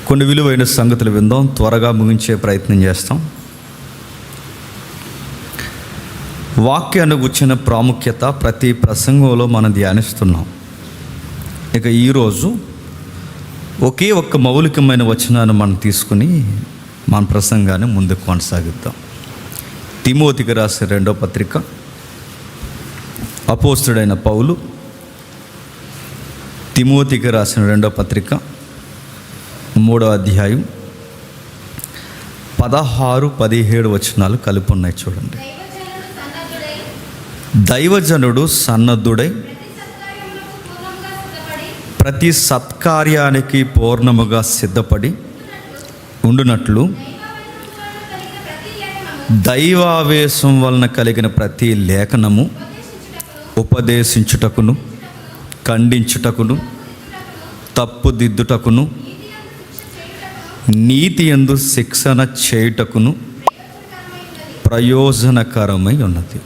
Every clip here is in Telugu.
కొన్ని విలువైన సంగతులు విందాం, త్వరగా ముగించే ప్రయత్నం చేస్తాం. వాక్యాన్ని గుర్చిన ప్రాముఖ్యత ప్రతి ప్రసంగంలో మనం ధ్యానిస్తున్నాం. ఇక ఈరోజు ఒకే ఒక్క మౌలికమైన వచనాన్ని మనం తీసుకుని మన ప్రసంగాన్ని ముందుకు కొనసాగిద్దాం. తిమోతికి రాసిన 2వ పత్రిక, అపోస్తుడైన పౌలు తిమోతికి రాసిన 2వ పత్రిక 3వ అధ్యాయం 16-17 వచనాలు కలిపి ఉన్నాయి. చూడండి. దైవజనుడు సన్నద్ధుడై ప్రతి సత్కార్యానికి పూర్ణముగా సిద్ధపడి ఉండునట్లు దైవావేశం వలన కలిగిన ప్రతి లేఖనము ఉపదేశించుటకును, ఖండించుటకును, తప్పుదిద్దుటకును, నీతి యందు శిక్షణ చేయుటకును ప్రయోజనకరమై ఉన్నది.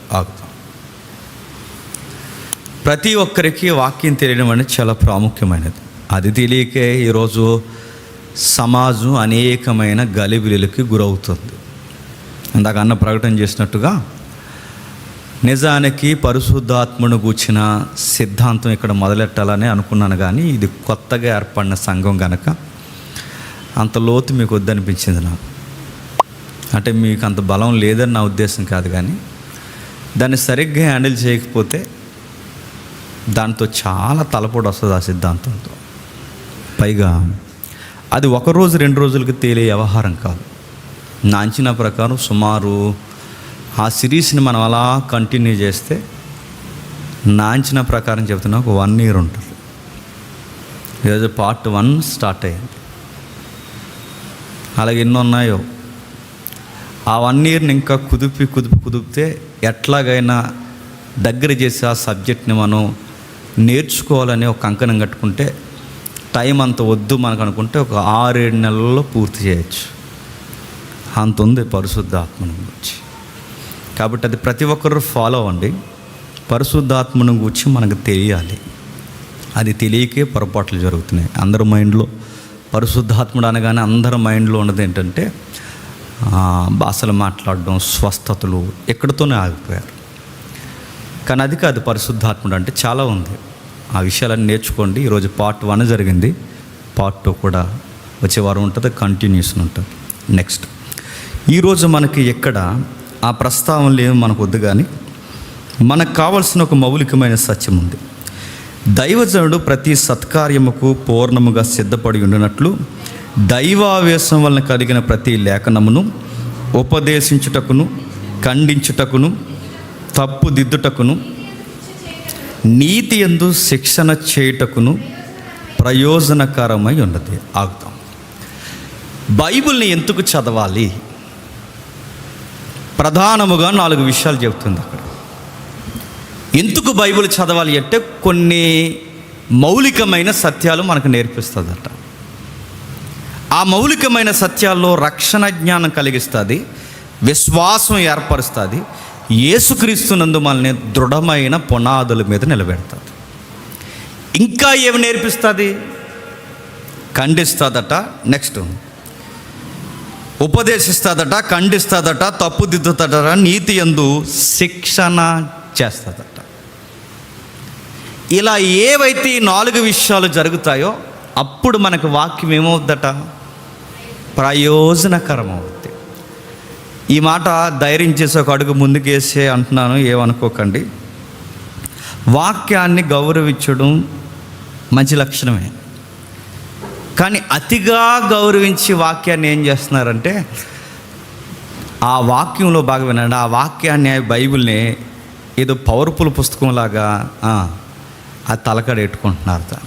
ప్రతి ఒక్కరికి వాక్యం తెలియడం అనేది చాలా ప్రాముఖ్యమైనది. అది తెలియకే ఈరోజు సమాజం అనేకమైన గలిబిలికి గురవుతుంది. ఇందాక అన్న ప్రకటన చేసినట్టుగా నిజానికి పరిశుద్ధాత్మను గూర్చిన సిద్ధాంతం ఇక్కడ మొదలెట్టాలని అనుకున్నాను, కానీ ఇది కొత్తగా ఏర్పడిన సంఘం కనుక అంత లోతు మీకు వద్దనిపించింది నాకు. అంటే మీకు అంత బలం లేదని నా ఉద్దేశం కాదు, కానీ దాన్ని సరిగ్గా హ్యాండిల్ చేయకపోతే దాంతో చాలా తలపోటు వస్తుంది ఆ సిద్ధాంతంతో. పైగా అది 1 రోజు 2 రోజులకి తేలే వ్యవహారం కాదు. నా అంచనా ప్రకారం సుమారు ఆ సిరీస్ని మనం అలా కంటిన్యూ చేస్తే నా అంచనా ప్రకారం చెప్తున్నా ఒక 1 year ఉంటుంది. ఈరోజు పార్ట్ 1 స్టార్ట్ అయ్యింది. అలాగే ఎన్నో ఉన్నాయో. ఆ 1 yearని ఇంకా కుదిపితే ఎట్లాగైనా దగ్గర చేసి ఆ సబ్జెక్ట్ని మనం నేర్చుకోవాలని ఒక కంకణం కట్టుకుంటే టైం అంత వద్దు మనకు అనుకుంటే ఒక 6-7 నెలల్లో పూర్తి చేయొచ్చు. అంత ఉంది పరిశుద్ధాత్మను గురించి. కాబట్టి అది ప్రతి ఒక్కరు ఫాలో అవ్వండి. పరిశుద్ధాత్మను గురించి మనకు తెలియాలి. అది తెలియకే పొరపాట్లు జరుగుతున్నాయి. అందరి మైండ్లో పరిశుద్ధాత్ముడు అనగానే అందరి మైండ్లో ఉన్నది ఏంటంటే భాషలు మాట్లాడడం, స్వస్థతలు ఎక్కడితోనే ఆగిపోయారు. కానీ అది కాదు పరిశుద్ధాత్ముడు అంటే. చాలా ఉంది. ఆ విషయాలన్నీ నేర్చుకోండి. ఈరోజు పార్ట్ 1 జరిగింది, పార్ట్ 2 కూడా వచ్చే వారం ఉంటుంది, కంటిన్యూషన్ ఉంటుంది. నెక్స్ట్ ఈరోజు మనకి ఎక్కడ ఆ ప్రస్తావనలు ఏమి మనకు వద్దు, కానీ మనకు కావాల్సిన ఒక మౌలికమైన సత్యం ఉంది. దైవజనుడు ప్రతి సత్కార్యముకు పూర్ణముగా సిద్ధపడి ఉండినట్లు దైవావేశం వలన కలిగిన ప్రతి లేఖనమును ఉపదేశించుటకును, ఖండించుటకును, తప్పుదిద్దుటకును, నీతి యందు శిక్షణ చేయుటకును ప్రయోజనకరమై ఉన్నది. ఆగుతాం. బైబిల్ని ఎందుకు చదవాలి? ప్రధానముగా 4 విషయాలు చెబుతుంది అక్కడ. ఎందుకు బైబిల్ చదవాలి అంటే కొన్ని మౌలికమైన సత్యాలు మనకు నేర్పిస్తుందట. ఆ మౌలికమైన సత్యాల్లో రక్షణ జ్ఞానం కలిగిస్తుంది, విశ్వాసం ఏర్పరుస్తుంది, యేసుక్రీస్తునందు మనల్ని దృఢమైన పునాదుల మీద నిలబెడుతుంది. ఇంకా ఏమి నేర్పిస్తుంది? ఖండిస్తుందట, నెక్స్ట్ ఉపదేశిస్తుందట, ఖండిస్తుందట, తప్పుదిద్దుతుందట, నీతి యందు శిక్షణ చేస్తుందట. ఇలా ఏవైతే 4 విషయాలు జరుగుతాయో అప్పుడు మనకు వాక్యం ఏమవుద్దట? ప్రయోజనకరం అవుద్ది. ఈ మాట ధైర్యం చేసి ఒక అడుగు ముందుకేసే అంటున్నాను, ఏమనుకోకండి. వాక్యాన్ని గౌరవించడం మంచి లక్షణమే, కానీ అతిగా గౌరవించి వాక్యాన్ని ఏం చేస్తున్నారంటే ఆ వాక్యంలో బాగా వినండి, ఆ వాక్యాన్ని, బైబిల్ని ఏదో పవర్ఫుల్ పుస్తకంలాగా ఆ తలకడెట్టుకుంటున్నారు.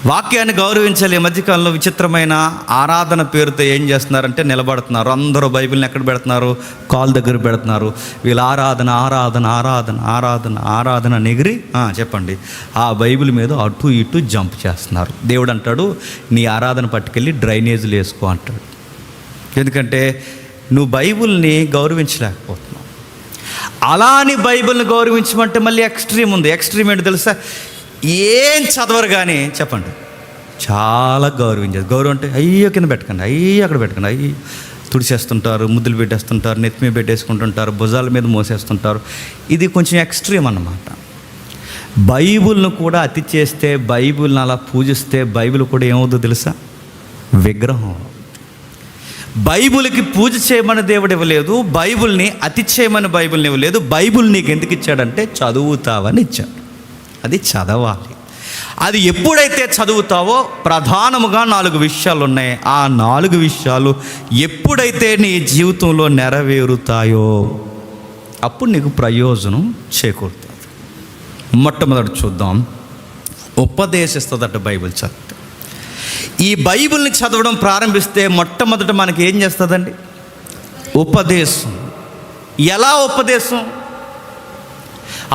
వాక్యాన్ని గౌరవించాలి. ఈ మధ్యకాలంలో విచిత్రమైన ఆరాధన పేరుతో ఏం చేస్తున్నారంటే నిలబడుతున్నారు. అందరూ బైబిల్ని ఎక్కడ పెడుతున్నారు? కాల్ దగ్గర పెడుతున్నారు. వీళ్ళు ఆరాధన ఆరాధన ఆరాధన ఆరాధన ఆరాధన నెగిరి చెప్పండి ఆ బైబిల్ మీద అటు ఇటు జంప్ చేస్తున్నారు. దేవుడు అంటాడు, నీ ఆరాధన పట్టుకెళ్ళి డ్రైనేజీలు వేసుకో అంటాడు. ఎందుకంటే నువ్వు బైబిల్ని గౌరవించలేకపోతున్నావు. అలా అని బైబిల్ని గౌరవించమంటే మళ్ళీ ఎక్స్ట్రీమ్ ఉంది. ఎక్స్ట్రీమ్ ఏంటి తెలుసా? ఏం చదవరు కానీ చెప్పండి చాలా గౌరవించేది. గౌరవం అంటే అయ్యో కింద పెట్టకండి, అయ్యో అక్కడ పెట్టకండి, అయ్యి తుడిచేస్తుంటారు, ముద్దులు పెట్టేస్తుంటారు, నెత్తి మీద పెట్టేసుకుంటుంటారు, భుజాల మీద మోసేస్తుంటారు. ఇది కొంచెం ఎక్స్ట్రీమ్ అన్నమాట. బైబిల్ను కూడా అతి చేస్తే, బైబిల్ని అలా పూజిస్తే బైబిల్ కూడా ఏమవుతుందో తెలుసా? విగ్రహం. బైబిల్కి పూజ చేయమని దేవుడు ఇవ్వలేదు, బైబిల్ని అతి చేయమని బైబిల్ని ఇవ్వలేదు. బైబిల్ నీకు ఎందుకు ఇచ్చాడంటే చదువుతావని ఇచ్చాడు. అది చదవాలి. అది ఎప్పుడైతే చదువుతావో ప్రధానముగా 4 విషయాలు ఉన్నాయి. ఆ 4 విషయాలు ఎప్పుడైతే నీ జీవితంలో నెరవేరుతాయో అప్పుడు నీకు ప్రయోజనం చేకూరుతుంది. మొట్టమొదటి చూద్దాం, ఉపదేశిస్తుందట బైబిల్ చదివితే. ఈ బైబిల్ని చదవడం ప్రారంభిస్తే మొట్టమొదట మనకి ఏం చేస్తుందండి? ఉపదేశం. ఎలా ఉపదేశం?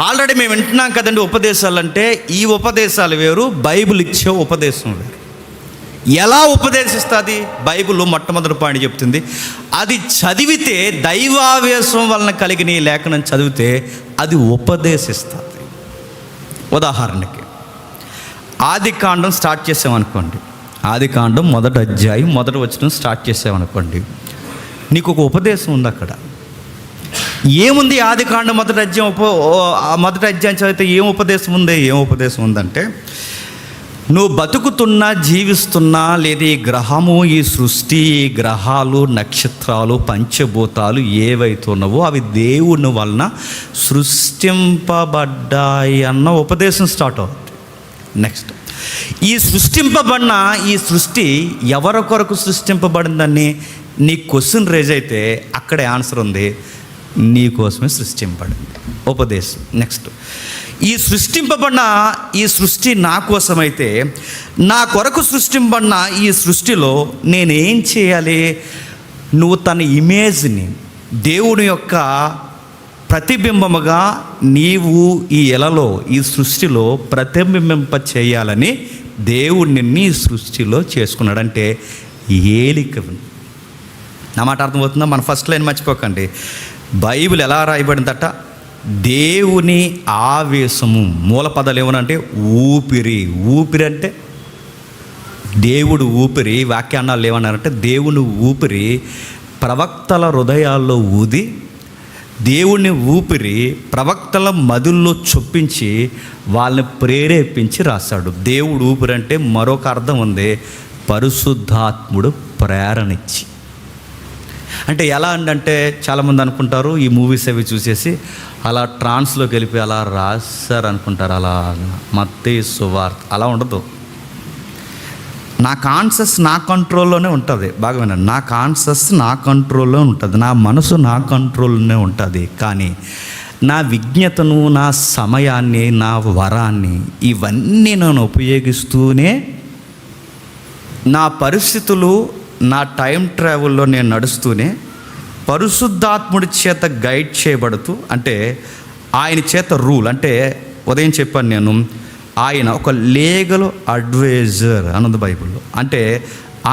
ఆల్రెడీ మేము వింటున్నాం కదండి ఉపదేశాలు అంటే. ఈ ఉపదేశాలు వేరు, బైబిల్ ఇచ్చే ఉపదేశం వేరు. ఎలా ఉపదేశిస్తుంది? బైబిల్లో మొట్టమొదటి పాయింట్ చెప్తుంది, అది చదివితే దైవావేశం వలన కలిగిన ఈ లేఖనం చదివితే అది ఉపదేశిస్తుంది. ఉదాహరణకి ఆదికాండం స్టార్ట్ చేసామనుకోండి, ఆదికాండం 1వ అధ్యాయం 1వ వచనం స్టార్ట్ చేసామనుకోండి, నీకు ఒక ఉపదేశం ఉంది అక్కడ. ఏముంది? ఆదికాండం 1వ అధ్యాయం చదివితే ఏం ఉపదేశం ఉంది? ఏం ఉపదేశం ఉందంటే, నువ్వు బతుకుతున్నా, జీవిస్తున్నా, లేదా ఈ గ్రహము, ఈ సృష్టి, ఈ గ్రహాలు, నక్షత్రాలు, పంచభూతాలు ఏవైతే ఉన్నావో అవి దేవుని వలన సృష్టింపబడ్డాయి అన్న ఉపదేశం స్టార్ట్ అవుతుంది. నెక్స్ట్, ఈ సృష్టింపబడిన ఈ సృష్టి ఎవరి కొరకు సృష్టింపబడిందని నీ క్వశ్చన్ రేజ్ అయితే అక్కడే ఆన్సర్ ఉంది, నీ కోసమే సృష్టింపబడింది. ఉపదేశం. నెక్స్ట్, ఈ సృష్టింపబడిన ఈ సృష్టి నా కోసమైతే, నా కొరకు సృష్టింపబడిన ఈ సృష్టిలో నేనేం చేయాలి? నువ్వు తన ఇమేజ్ని, దేవుని యొక్క ప్రతిబింబముగా నీవు ఈ ఎలలో, ఈ సృష్టిలో ప్రతిబింబింప చేయాలని దేవుడు నిన్ను ఈ సృష్టిలో చేసుకున్నాడు. అంటే ఏలిక. నా మాట అర్థమవుతుందా? మన ఫస్ట్ లైన్ మర్చిపోకండి. బైబిల్ ఎలా రాయబడిందట? దేవుని ఆవేశము. మూల పదాలు ఏమనంటే ఊపిరి. ఊపిరి అంటే దేవుడు ఊపిరి. వాక్యాన్నాలు ఏమన్నారంటే దేవుని ఊపిరి ప్రవక్తల హృదయాల్లో ఊది, దేవుని ఊపిరి ప్రవక్తల మధుల్లో చొప్పించి వాళ్ళని ప్రేరేపించి రాశాడు. దేవుడు ఊపిరి అంటే మరొక అర్థం ఉంది, పరిశుద్ధాత్ముడు ప్రేరణిచ్చి. అంటే ఎలా అంటే చాలామంది అనుకుంటారు ఈ మూవీస్ అవి చూసేసి అలా ట్రాన్స్లోకి వెళ్ళిపోయి అలా రాశారు అనుకుంటారు. అలా మత్తయి సువార్త అలా ఉండదు. నా కాన్షియస్ నా కంట్రోల్లోనే ఉంటుంది. బాగా వినండి, నా కాన్షియస్ నా కంట్రోల్లో ఉంటుంది, నా మనసు నా కంట్రోల్లోనే ఉంటుంది. కానీ నా విజ్ఞతను, నా సమయాన్ని, నా వరాన్ని ఇవన్నీ నేను ఉపయోగిస్తూనే నా పరిస్థితులు, నా టైం ట్రావెల్లో నేను నడుస్తూనే పరిశుద్ధాత్ముడి చేత గైడ్ చేయబడుతూ, అంటే ఆయన చేత రూల్, అంటే ఉదయం చెప్పాను నేను, ఆయన ఒక లీగల్ అడ్వైజర్ అన్నది బైబిల్లో. అంటే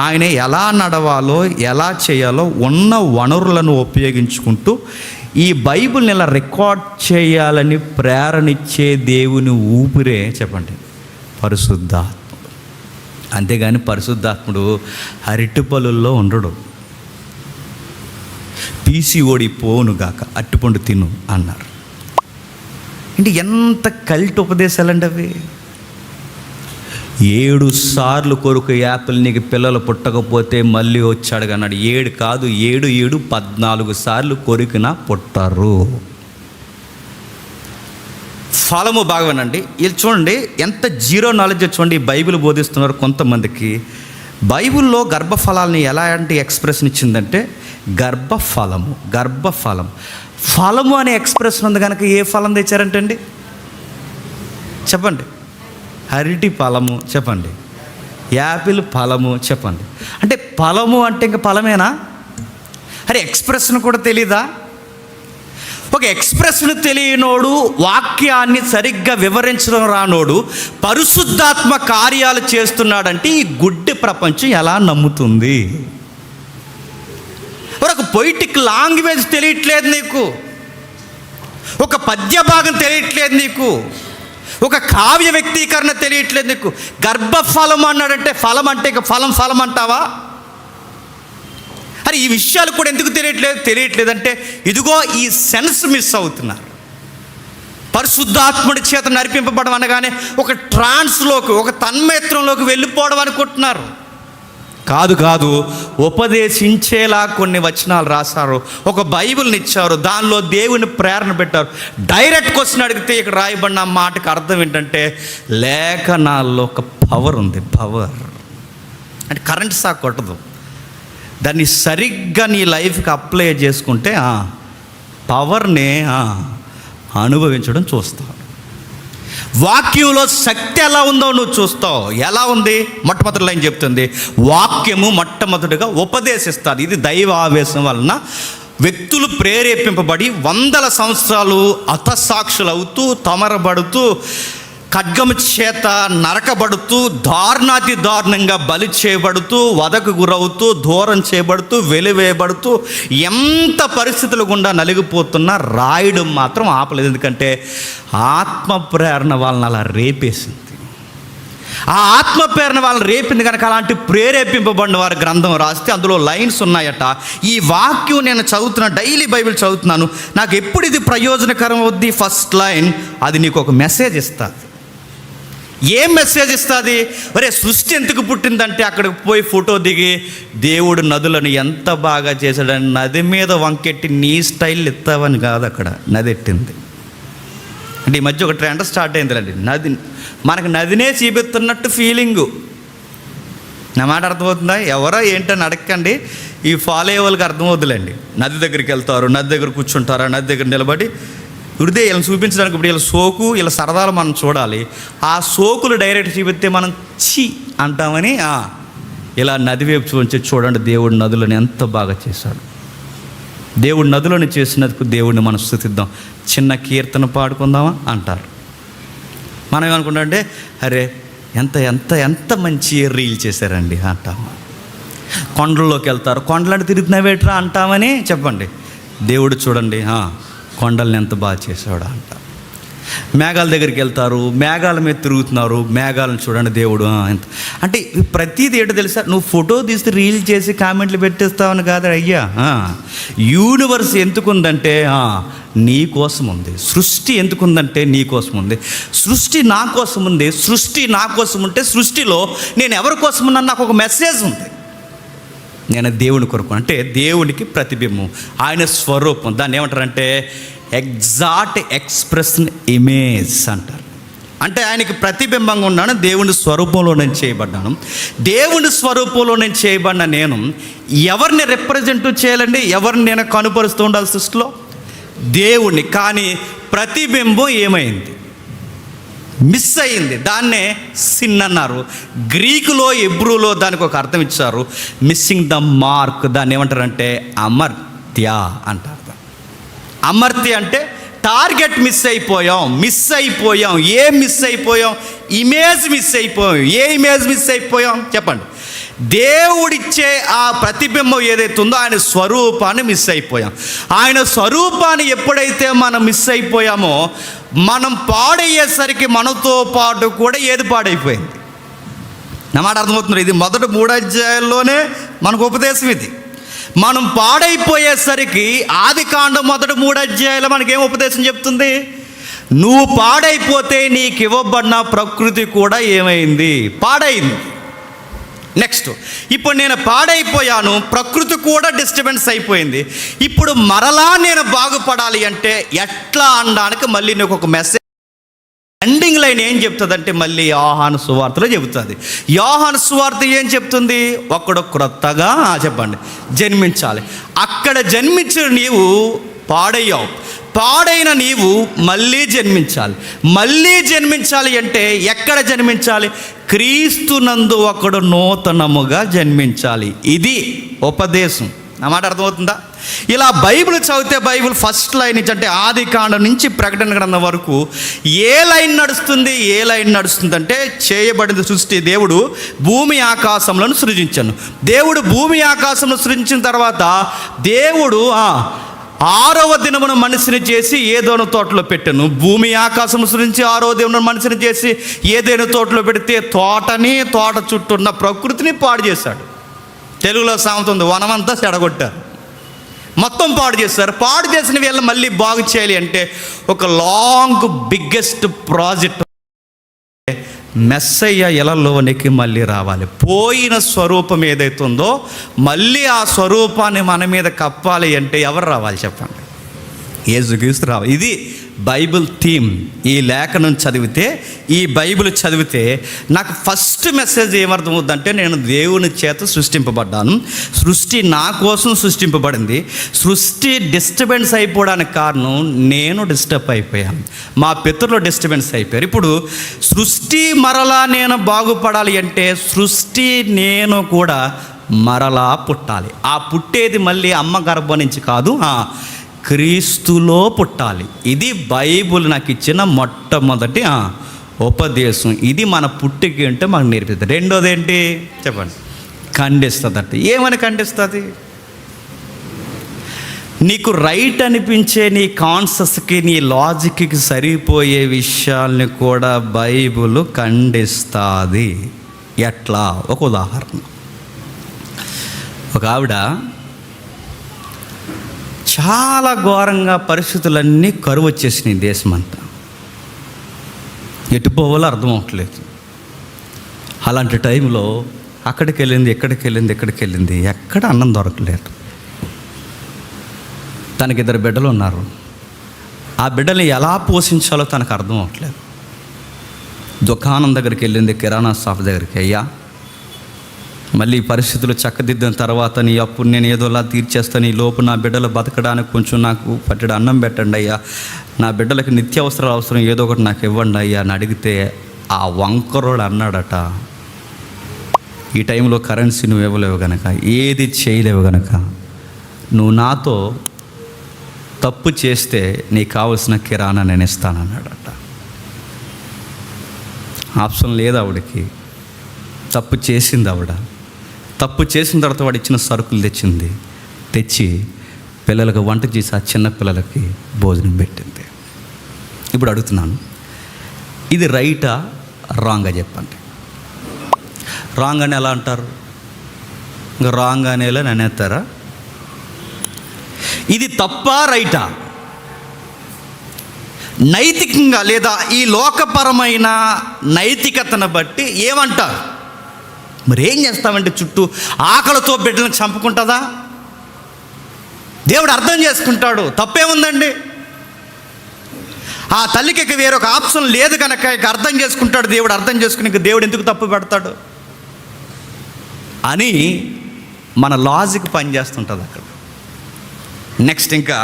ఆయన ఎలా నడవాలో, ఎలా చేయాలో ఉన్న వనరులను ఉపయోగించుకుంటూ ఈ బైబిల్ని ఇలా రికార్డ్ చేయాలని ప్రేరణిచ్చే దేవుని ఊపిరే చెప్పండి పరిశుద్ధాత్ముడు. అంతేగాని పరిశుద్ధాత్ముడు అరటిపళ్ళుల్లో ఉండడు. పీసీఓడి పోనుగాక అట్టుపండు తిను అన్నారు. అంటే ఎంత కల్ట్ ఉపదేశాలండి అవి. 7 సార్లు కొరకు యాపిల్ నీకు పిల్లలు పుట్టకపోతే మళ్ళీ వచ్చాడు అన్నాడు. 7 కాదు, 7 14 సార్లు కొరికినా పుట్టరు. ఫలము బాగా వినండి. ఇది చూడండి ఎంత జీరో నాలెడ్జ్ చూడండి. బైబిల్ బోధిస్తున్నారు కొంతమందికి. బైబిల్లో గర్భఫలాలని ఎలాంటి ఎక్స్ప్రెషన్ ఇచ్చిందంటే గర్భఫలము. ఫలము అనే ఎక్స్ప్రెషన్ ఉంది కనుక ఏ ఫలం తెచ్చారంటే అండి చెప్పండి? అరటి ఫలము చెప్పండి, యాపిల్ ఫలము చెప్పండి. అంటే ఫలము అంటే ఇంకా ఫలమేనా? అరే ఎక్స్ప్రెషన్ కూడా తెలీదా? ఒక ఎక్స్ప్రెషన్ తెలియనోడు, వాక్యాన్ని సరిగ్గా వివరించడం రానోడు పరిశుద్ధాత్మ కార్యాలు చేస్తున్నాడంటే ఈ గుడ్డి ప్రపంచం ఎలా నమ్ముతుంది? ఒక పొయిటిక్ లాంగ్వేజ్ తెలియట్లేదు నీకు, ఒక పద్య భాగం తెలియట్లేదు నీకు, ఒక కావ్య వ్యక్తీకరణ తెలియట్లేదు నీకు. గర్భఫలం అన్నాడంటే ఫలం అంటే ఇక ఫలం అంటావా? అరే ఈ విషయాలు కూడా ఎందుకు తెలియట్లేదంటే ఇదిగో ఈ సెన్స్ మిస్ అవుతున్నారు. పరిశుద్ధాత్ముడి చేత నడిపింపబడం అనగానే ఒక ట్రాన్స్లోకి, ఒక తన్మయత్రంలోకి వెళ్ళిపోవడం అనుకుంటున్నారు. కాదు, ఉపదేశించేలా కొన్ని వచనాలు రాశారు, ఒక బైబిల్ని ఇచ్చారు, దానిలో దేవుని ప్రేరణ పెట్టారు. డైరెక్ట్ క్వశ్చన్ అడిగితే ఇక్కడ రాయబడిన మాటకి అర్థం ఏంటంటే లేఖనాల్లో ఒక పవర్ ఉంది. పవర్ అంటే కరెంట్ షాక్ కొట్టదు. దాన్ని సరిగ్గా నీ లైఫ్కి అప్లై చేసుకుంటే పవర్ని అనుభవించడం చూస్తావు. వాక్యంలో శక్తి ఎలా ఉందో నువ్వు చూస్తావు. ఎలా ఉంది? మొట్టమొదటి లైన్ చెప్తుంది, వాక్యము మొట్టమొదటిగా ఉపదేశిస్తుంది. ఇది దైవ ఆవేశం వలన వ్యక్తులు ప్రేరేపింపబడి 100 సంవత్సరాలు హతసాక్షులు అవుతూ, తమరబడుతూ, ఖడ్గము చేత నరకబడుతూ, దారుణాతి దారుణంగా బలి చేయబడుతూ, వధకు గురవుతూ, దూరం చేయబడుతూ, వెలివేయబడుతూ, ఎంత పరిస్థితులు గుండా నలిగిపోతున్నా రాయడం మాత్రం ఆపలేదు. ఎందుకంటే ఆత్మ ప్రేరణ వాళ్ళని అలా రేపేసింది. ఆ ఆత్మ ప్రేరణ వాళ్ళని రేపింది కనుక అలాంటి ప్రేరేపింపబడిన వారి గ్రంథం రాస్తే అందులో లైన్స్ ఉన్నాయట. ఈ వాక్యం నేను చదువుతున్నా, డైలీ బైబిల్ చదువుతున్నాను, నాకు ఎప్పుడు ఇది ప్రయోజనకరం అవుద్ది? ఫస్ట్ లైన్ అది నీకు ఒక మెసేజ్ ఇస్తుంది. ఏం మెసేజ్ ఇస్తుంది? ఒరే సృష్టి ఎందుకు పుట్టిందంటే అక్కడికి పోయి ఫోటో దిగి దేవుడు నదులను ఎంత బాగా చేశాడని నది మీద వంకెట్టి నీ స్టైల్ ఎత్తావని కాదు, అక్కడ నది ఎట్టింది. అంటే ఈ మధ్య ఒక ట్రెండ్ స్టార్ట్ అయిందిలేండి, నది మనకు నదినే చూపిస్తున్నట్టు ఫీలింగు. నా మాట అర్థమవుతుందా? ఎవరో ఏంటని అడగండి, ఈ ఫాలో అయ్యే వాళ్ళకి అర్థమవుతుందిలేండి. నది దగ్గరికి వెళ్తారు, నది దగ్గర కూర్చుంటారా, నది దగ్గర నిలబడి ఇప్పుడే వీళ్ళని చూపించడానికి ఇప్పుడు వీళ్ళ సోకు, వీళ్ళ సరదాలు మనం చూడాలి. ఆ సోకులు డైరెక్ట్ చూపిస్తే మనం ఛీ అంటామని ఇలా నది వైపు చూడండి దేవుడు నదులను ఎంత బాగా చేశాడు. దేవుడు నదులను చేసినందుకు దేవుడిని మనం స్తుతిద్దాం, చిన్న కీర్తన పాడుకుందామా అంటారు. మనం ఏమనుకుంటామంటే అరే ఎంత ఎంత ఎంత మంచి రీల్ చేశారండి అంటాము. కొండల్లోకి వెళ్తారు, కొండలను తిరుగుతున్నావేట్రా అంటామని చెప్పండి. దేవుడు చూడండి కొండల్ని ఎంత బాగా చేసాడు అంట. మేఘాల దగ్గరికి వెళ్తారు, మేఘాల మీద తిరుగుతున్నారు, మేఘాలను చూడండి దేవుడు ఎంత. అంటే ప్రతిదీ ఏంటో తెలుసా? నువ్వు ఫోటో తీసి రీల్ చేసి కామెంట్లు పెట్టేస్తావని కాదు అయ్యా. యూనివర్స్ ఎందుకుందంటే నీ కోసం ఉంది. సృష్టి ఎందుకుందంటే నీ కోసం ఉంది. సృష్టి నా కోసం ఉంది. సృష్టి నా కోసం ఉంటే సృష్టిలో నేను ఎవరి కోసం ఉన్నాను? నాకు ఒక మెసేజ్ ఉంది. నేను దేవుని కొరకు, అంటే దేవునికి ప్రతిబింబం, ఆయన స్వరూపం. దాన్ని ఏమంటారంటే ఎగ్జాక్ట్ ఎక్స్ప్రెషన్ ఇమేజ్ అంటారు. అంటే ఆయనకి ప్రతిబింబంగా ఉన్నాను, దేవుని స్వరూపంలో నేను చేయబడ్డాను. దేవుని స్వరూపంలో నేను చేయబడిన నేను ఎవరిని రిప్రజెంట్ చేయాలండి? ఎవరిని నేను కనుపరుస్తూ ఉండాలి సృష్టిలో? దేవుణ్ణి. కానీ ప్రతిబింబం ఏమైంది? మిస్ అయింది. దాన్నే సిన్ అన్నారు. గ్రీకులో, ఎబ్రూలో దానికి ఒక అర్థం ఇచ్చారు, మిస్సింగ్ ద మార్క్. దాన్ని ఏమంటారంటే అమర్త్య అంటారు. అమర్త్య అంటే టార్గెట్ మిస్ అయిపోయాం. ఏం మిస్ అయిపోయాం? ఇమేజ్ మిస్ అయిపోయాం. ఏ ఇమేజ్ మిస్ అయిపోయాం చెప్పండి? దేవుడిచ్చే ఆ ప్రతిబింబం ఏదైతే ఉందో ఆయన స్వరూపాన్ని మిస్ అయిపోయాం. ఆయన స్వరూపాన్ని ఎప్పుడైతే మనం మిస్ అయిపోయామో మనం పాడయ్యేసరికి మనతో పాటు కూడా ఏది పాడైపోయింది? నా మాట అర్థమవుతుంది? ఇది మొదటి 3 అధ్యాయాల్లోనే మనకు ఉపదేశం ఇది. మనం పాడైపోయేసరికి ఆదికాండం మొదటి 3 అధ్యాయాలు మనకేం ఉపదేశం చెప్తుంది? నువ్వు పాడైపోతే నీకు ఇవ్వబడిన ప్రకృతి కూడా ఏమైంది? పాడైంది. నెక్స్ట్, ఇప్పుడు నేను పాడైపోయాను, ప్రకృతి కూడా డిస్టర్బెన్స్ అయిపోయింది. ఇప్పుడు మరలా నేను బాగుపడాలి అంటే ఎట్లా అనడానికి మళ్ళీ నీకు ఒక మెసేజ్ ఎండింగ్ లైన్ ఏం చెప్తుందంటే మళ్ళీ యోహాను సువార్తలో చెబుతుంది. యోహాను సువార్త ఏం చెప్తుంది? ఒకడు క్రొత్తగా చెప్పండి జన్మించాలి. అక్కడ జన్మించిన నీవు పాడయ్యావు, పాడైన నీవు మళ్ళీ జన్మించాలి అంటే ఎక్కడ జన్మించాలి? క్రీస్తునందు ఒకడు నూతనముగా జన్మించాలి. ఇది ఉపదేశం. నా మాట అర్థమవుతుందా? ఇలా బైబిల్ చదివితే బైబిల్ ఫస్ట్ లైన్ నుంచి, అంటే ఆదికాండం నుంచి ప్రకటన గ్రంథం వరకు ఏ లైన్ నడుస్తుంది అంటే చేయబడిన సృష్టి. దేవుడు భూమి ఆకాశములను సృజించాను. దేవుడు భూమి ఆకాశంలో సృజించిన తర్వాత దేవుడు 6వ దినమున మనిషిని చేసి ఏదోను తోటలో పెట్టాను. భూమి ఆకాశం సృష్టించి 6వ దినమున మనిషిని చేసి ఏదైనా తోటలో పెడితే తోటని, తోట చుట్టూ ఉన్న ప్రకృతిని పాడు చేశాడు. తెలుగులో సామెత ఉంది, వనమంతా చెడగొట్టారు, మొత్తం పాడు చేస్తారు. పాడు చేసిన వీళ్ళని మళ్ళీ బాగు చేయాలి అంటే ఒక లాంగ్ బిగ్గెస్ట్ ప్రాజెక్ట్. మెస్సయ్య ఇలలోనికి మళ్ళీ రావాలి. పోయిన స్వరూపం ఏదైతే ఉందో మళ్ళీ ఆ స్వరూపాన్ని మన మీద కప్పాలి అంటే ఎవరు రావాలి చెప్పండి? యేసుక్రీస్తు రావాలి. ఇది బైబిల్ థీమ్. ఈ లేఖనం చదివితే, ఈ బైబిల్ చదివితే నాకు ఫస్ట్ మెసేజ్ ఏమర్థమవుతుందంటే, నేను దేవుని చేత సృష్టింపబడ్డాను, సృష్టి నా కోసం సృష్టింపబడింది. సృష్టి డిస్టర్బెన్స్ అయిపోవడానికి కారణం నేను డిస్టర్బ్ అయిపోయాను, మా పితరులు డిస్టర్బెన్స్ అయిపోయారు. ఇప్పుడు సృష్టి మరలా నేను బాగుపడాలి అంటే సృష్టి నేను కూడా మరలా పుట్టాలి. ఆ పుట్టేది మళ్ళీ అమ్మ గర్భం నుంచి కాదు, క్రీస్తులో పుట్టాలి. ఇది బైబుల్ నాకు ఇచ్చిన మొట్టమొదటి ఉపదేశం. ఇది మన పుట్టికి అంటే మనకు నేర్పిస్తుంది. రెండోది ఏంటి చెప్పండి? ఖండిస్తుందట. ఏమని ఖండిస్తుంది? నీకు రైట్ అనిపించే నీ కాన్షియస్కి, నీ లాజిక్కి సరిపోయే విషయాల్ని కూడా బైబుల్ ఖండిస్తుంది. ఎట్లా? ఒక ఉదాహరణ. ఒక ఆవిడ చాలా ఘోరంగా పరిస్థితులన్నీ కరువు వచ్చేసినాయి దేశమంతా, ఎటు పోవాలో అర్థం అవ్వట్లేదు. అలాంటి టైంలో అక్కడికి వెళ్ళింది, ఎక్కడ అన్నం దొరకలేదు. తనకి 2 బిడ్డలు ఉన్నారు. ఆ బిడ్డల్ని ఎలా పోషించాలో తనకు అర్థం అవ్వట్లేదు. దుకాణం దగ్గరికి వెళ్ళింది, కిరాణా షాప్ దగ్గరికి. అయ్యా, మళ్ళీ పరిస్థితులు చక్కదిద్దిన తర్వాత నీ అప్పుడు నేను ఏదోలా తీర్చేస్తాను, ఈ లోపు నా బిడ్డలు బతకడానికి కొంచెం నాకు పట్టెడు అన్నం పెట్టండి అయ్యా, నా బిడ్డలకి నిత్యావసరాలు అవసరం ఏదో ఒకటి నాకు ఇవ్వండి అయ్యా అని అడిగితే ఆ వంకరోడు అన్నాడట, ఈ టైంలో కరెన్సీ నువ్వు ఇవ్వలేవు గనక, ఏది చేయలేవు గనక, నువ్వు నాతో తప్పు చేస్తే నీకు కావలసిన కిరాణా నేను ఇస్తానన్నాడట. ఆప్షన్ లేదు ఆవిడకి. తప్పు చేసింది ఆవిడ. తప్పు చేసిన తర్వాత వాడు ఇచ్చిన సరుకులు తెచ్చి పిల్లలకు వంట చేసి ఆ చిన్న పిల్లలకి భోజనం పెట్టింది. ఇప్పుడు అడుగుతున్నాను, ఇది రైటా రాంగా చెప్పండి? రాంగ్ అని ఎలా అంటారు? ఇంకా రాంగ్ అనేలా అనేస్తారా? ఇది తప్పా రైటా? నైతికంగా లేదా ఈ లోకపరమైన నైతికతను బట్టి ఏమంటారు? మరి ఏం చేస్తామంటే చుట్టూ ఆకలితో బిడ్డలను చంపుకుంటుందా? దేవుడు అర్థం చేసుకుంటాడు, తప్పేముందండి. ఆ తల్లికి వేరొక ఆప్షన్ లేదు కనుక ఇక అర్థం చేసుకుంటాడు దేవుడు. అర్థం చేసుకుని ఇక దేవుడు ఎందుకు తప్పు పెడతాడు అని మన లాజిక్ పనిచేస్తుంటుంది అక్కడ. నెక్స్ట్ ఇంకా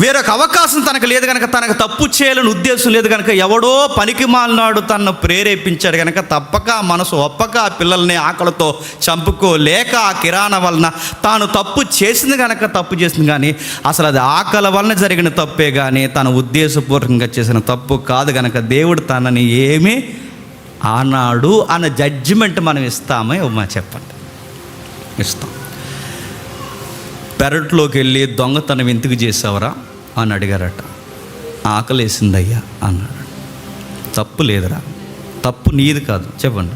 వేరొక అవకాశం తనకు లేదు కనుక, తనకు తప్పు చేయాలని ఉద్దేశం లేదు కనుక, ఎవడో పనికి మాలినాడు తనను ప్రేరేపించాడు కనుక తప్పక మనసు ఒప్పక ఆ పిల్లల్ని ఆకలితో చంపుకోలేక ఆ కిరాణా వలన తాను తప్పు చేసింది కనుక తప్పు చేసింది. కానీ అసలు అది ఆకలి వలన జరిగిన తప్పే కానీ తన ఉద్దేశపూర్వకంగా చేసిన తప్పు కాదు కనుక దేవుడు తనని ఏమీ ఆనాడు అన్న జడ్జిమెంట్ మనం ఇస్తామో ఇవ్వమా చెప్పండి? ఇస్తాం. పెరట్లోకి వెళ్ళి దొంగతనం ఎందుకు చేసావరా అని అడిగారట. ఆకలేసిందయ్యా అన్నాడు. తప్పు లేదురా, తప్పు నీది కాదు చెప్పండి,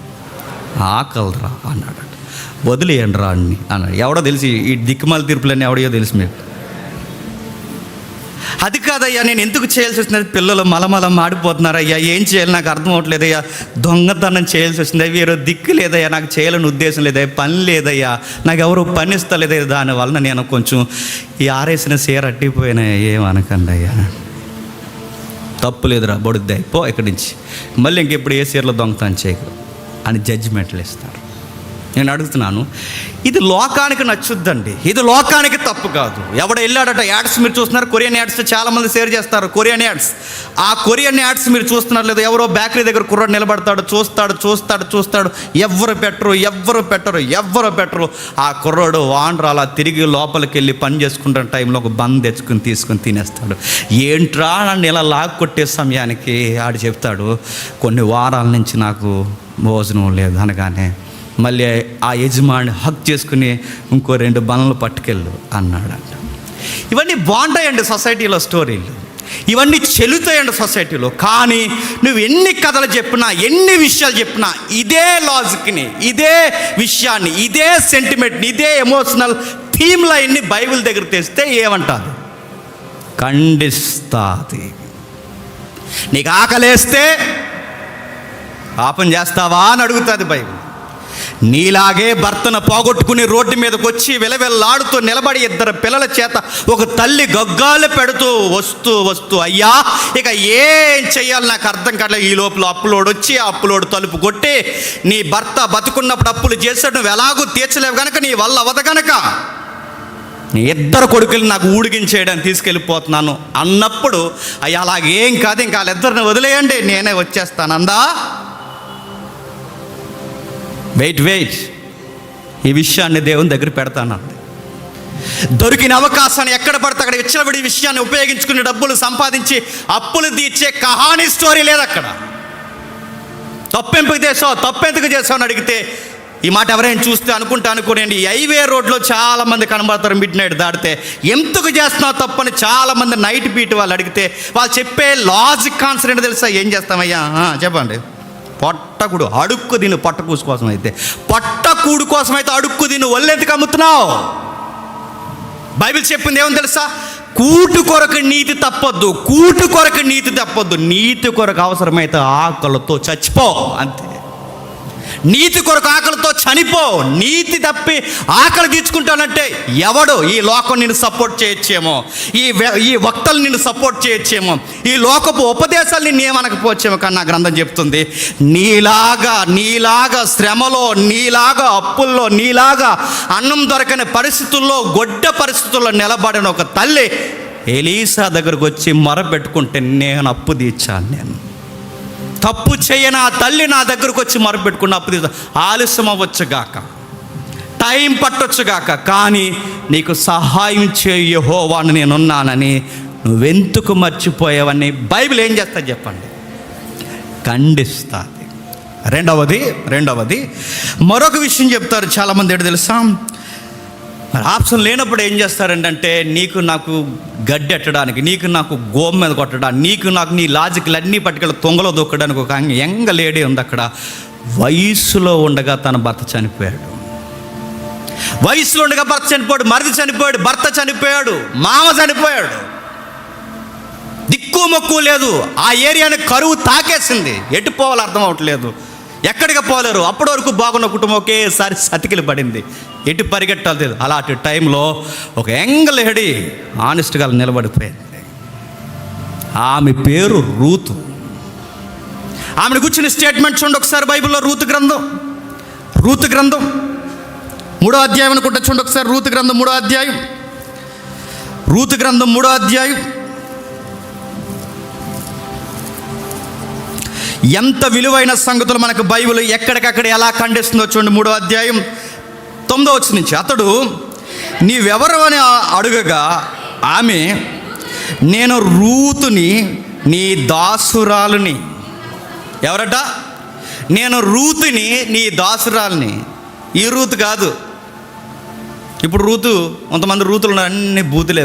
ఆకలిరా అన్నాడట. వదిలేయండి రా అన్ని అన్నాడు. ఎవడో తెలిసి ఈ దిక్కుమాల తీర్పులన్నీ ఎవడో తెలుసు మీకు. అది కాదయ్యా, నేను ఎందుకు చేయాల్సి వచ్చినది, పిల్లలు మలమల మాడిపోతున్నారయ్యా, ఏం చేయాలి నాకు అర్థం అవ్వట్లేదయ్యా, దొంగతనం చేయాల్సి వచ్చింది, వేరే దిక్కు లేదయ్యా, నాకు చేయాలని ఉద్దేశం లేదయ్యా, పని లేదయ్యా, నాకు ఎవరు పని ఇస్తలేదయ్యా, దానివల్ల నేను కొంచెం ఈ ఆరేసిన చీర అట్టిపోయినాయి, ఏమనకండి అయ్యా, తప్పు లేదురా బొడుద్ది అయిపో ఇక్కడి నుంచి, మళ్ళీ ఇంకెప్పుడు ఏ చీరలో దొంగతనం చేయకు అని జడ్జిమెంట్లు ఇస్తారు. నేను అడుగుతున్నాను, ఇది లోకానికి నచ్చుద్దండి, ఇది లోకానికి తప్పు కాదు. ఎవడ వెళ్ళాడట యాడ్స్ మీరు చూస్తున్నారు, కొరియన్ యాడ్స్ చాలామంది షేర్ చేస్తారు. కొరియన్ యాడ్స్, ఆ కొరియన్ యాడ్స్ మీరు చూస్తున్నారు లేదు, ఎవరో బేకరీ దగ్గర కుర్రాడు నిలబడతాడు, చూస్తాడు, ఎవ్వరు పెట్టరు. ఆ కుర్రాడు వాండ్రు అలా తిరిగి లోపలికి వెళ్ళి పని చేసుకుంటున్న టైంలో ఒక బంద్ తెచ్చుకుని తీసుకుని తినేస్తాడు. ఏంట్రా నన్ను ఇలా లాక్కొట్టే సమయానికి ఆడు చెప్తాడు, కొన్ని వారాల నుంచి నాకు భోజనం లేదు అనగానే మళ్ళీ ఆ యజమాని హక్ చేసుకుని ఇంకో 2 బనలు పట్టుకెళ్ళు అన్నాడంట. ఇవన్నీ బాగుంటాయండి సొసైటీలో స్టోరీలు, ఇవన్నీ చెల్లుతాయండి సొసైటీలో. కానీ నువ్వు ఎన్ని కథలు చెప్పినా, ఎన్ని విషయాలు చెప్పినా, ఇదే లాజిక్ని, ఇదే విషయాన్ని, ఇదే సెంటిమెంట్ని, ఇదే ఎమోషనల్ థీమ్ లైన్ని బైబిల్ దగ్గర తెస్తే ఏమంటారు? ఖండిస్తాది. నీకు ఆకలేస్తే పాపం చేస్తావా అని అడుగుతుంది బైబిల్. నీలాగే భర్తను పోగొట్టుకుని రోడ్డు మీదకి వచ్చి విలవిల్లాడుతూ నిలబడి ఇద్దరు పిల్లల చేత ఒక తల్లి గగ్గాలు పెడుతూ వస్తూ అయ్యా ఇక ఏం చెయ్యాలి నాకు అర్థం కావట్లేదు. ఈ లోపల అప్పులోడు వచ్చి అప్పులోడు తలుపు కొట్టి, నీ భర్త బతుకున్నప్పుడు అప్పులు చేసాడు, నువ్వు ఎలాగూ తీర్చలేవు కనుక, నీ వల్ల అవదు కనుక నీ ఇద్దరు కొడుకులు నాకు ఊడిగించేయడానికి తీసుకెళ్ళిపోతున్నాను అన్నప్పుడు, అయ్యా అలాగేం కాదు, ఇంకా వాళ్ళిద్దరిని వదిలేయండి, నేనే వచ్చేస్తాను అందా. వెయిట్, ఈ విషయాన్ని దేవుని దగ్గర పెడతానండి. దొరికిన అవకాశాన్ని ఎక్కడ పడితే అక్కడ విచ్చలవిడి విషయాన్ని ఉపయోగించుకుని డబ్బులు సంపాదించి అప్పులు తీర్చే కహానీ స్టోరీ లేదు అక్కడ. తప్పెందుకు చేసావు అని అడిగితే, ఈ మాట ఎవరైనా చూస్తే అనుకోండి, ఈ హైవే రోడ్లో చాలామంది కనబడతారు. మిడ్ నైట్ దాటితే ఎందుకు చేస్తున్నావు తప్పని చాలామంది నైట్ బీట్ వాళ్ళు అడిగితే వాళ్ళు చెప్పే లాజిక్ ఆన్సర్ ఏంటో తెలుసా? ఏం చేస్తామయ్యా చెప్పండి. పొట్టకుడు అడుక్కు తిను, పొట్టకూసు కోసం అయితే, పొట్టకూడు కోసం అయితే అడుక్కు తిను, ఒళ్ళెందుకు అమ్ముతున్నావు? బైబిల్ చెప్పింది ఏమని తెలుసా? కూటు కొరకు నీతి తప్పొద్దు, నీతి కొరకు అవసరమైతే ఆకలితో చచ్చిపో, అంతే. నీతి కొరకు ఆకలితో చనిపో. నీతి తప్పి ఆకలి తీర్చుకుంటానంటే ఎవడు? ఈ లోకం నిన్ను సపోర్ట్ చేయొచ్చేమో, ఈ వక్తలు నిన్ను సపోర్ట్ చేయొచ్చేమో, ఈ లోకపు ఉపదేశాలు నిన్ను ఏమనకపోవచ్చేమో. కానీ నా గ్రంథం చెప్తుంది, నీలాగా శ్రమలో, నీలాగా అప్పుల్లో, నీలాగా అన్నం దొరకని పరిస్థితుల్లో, గొడ్డ పరిస్థితుల్లో నిలబడిన ఒక తల్లి ఎలీసా దగ్గరకు వచ్చి మొరపెట్టుకుంటే, నేను అప్పు తీర్చాను, నేను తప్పు చేయని ఆ తల్లి నా దగ్గరకు వచ్చి మొరపెట్టుకున్న అప్పు తీర్చా. ఆలస్యం అవ్వచ్చుగాక, టైం పట్టొచ్చుగాక, కానీ నీకు సహాయం చేయ యెహోవాను నేనున్నానని నువ్వెందుకు మర్చిపోయావని బైబిల్ ఏం చేస్తా చెప్పండి? ఖండిస్తుంది. రెండవది మరొక విషయం చెప్తారు చాలామంది. ఏంటో తెలుసా? మరి ఆప్షన్ లేనప్పుడు ఏం చేస్తారంటే, నీకు నాకు గడ్డి ఎట్టడానికి, నీకు నాకు గోమ మీద కొట్టడానికి, నీకు నాకు నీ లాజిక్లు అన్నీ పట్టుకెళ్ళి తొంగలో దొక్కడానికి ఒక యంగ్ లేడీ ఉంది అక్కడ. వయసులో ఉండగా తన భర్త చనిపోయాడు. వయసులో ఉండగా భర్త చనిపోయాడు, మరిది చనిపోయాడు, భర్త చనిపోయాడు, మామ చనిపోయాడు. దిక్కు మొక్కు లేదు. ఆ ఏరియాని కరువు తాకేసింది. ఎటు పోవాలో అర్థం అవ్వట్లేదు, ఎక్కడికి పోలేరు. అప్పటి వరకు బాగున్న కుటుంబం ఒకేసారి సతికిలు పడింది, ఎటు పరిగెట్టాలి తెలియదు. అలాంటి టైంలో ఒక యంగ్ లేడీ ఆనెస్ట్గా నిలబడిపోయింది. ఆమె పేరు రూతు. ఆమెను కూర్చుని స్టేట్మెంట్ చూడండి ఒకసారి బైబిల్లో. రూతు గ్రంథం 3వ అధ్యాయం అనుకుంటా. చూడండి ఒకసారి రూతు గ్రంథం 3వ అధ్యాయం. ఎంత విలువైన సంగతులు మనకు బైబిల్ ఎక్కడికక్కడ ఎలా ఖండిస్తుందో చూడండి. 3వ అధ్యాయం 9వ వచనం నుంచి, అతడు నీవెవరు అని అడుగగా ఆమె, నేను రూతుని నీ దాసురాలుని. ఎవరట? నేను రూతుని నీ దాసురాలిని. ఈ రూతు కాదు. ఇప్పుడు రూతు, కొంతమంది రూతులు ఉన్నారు, అన్ని బూతులు.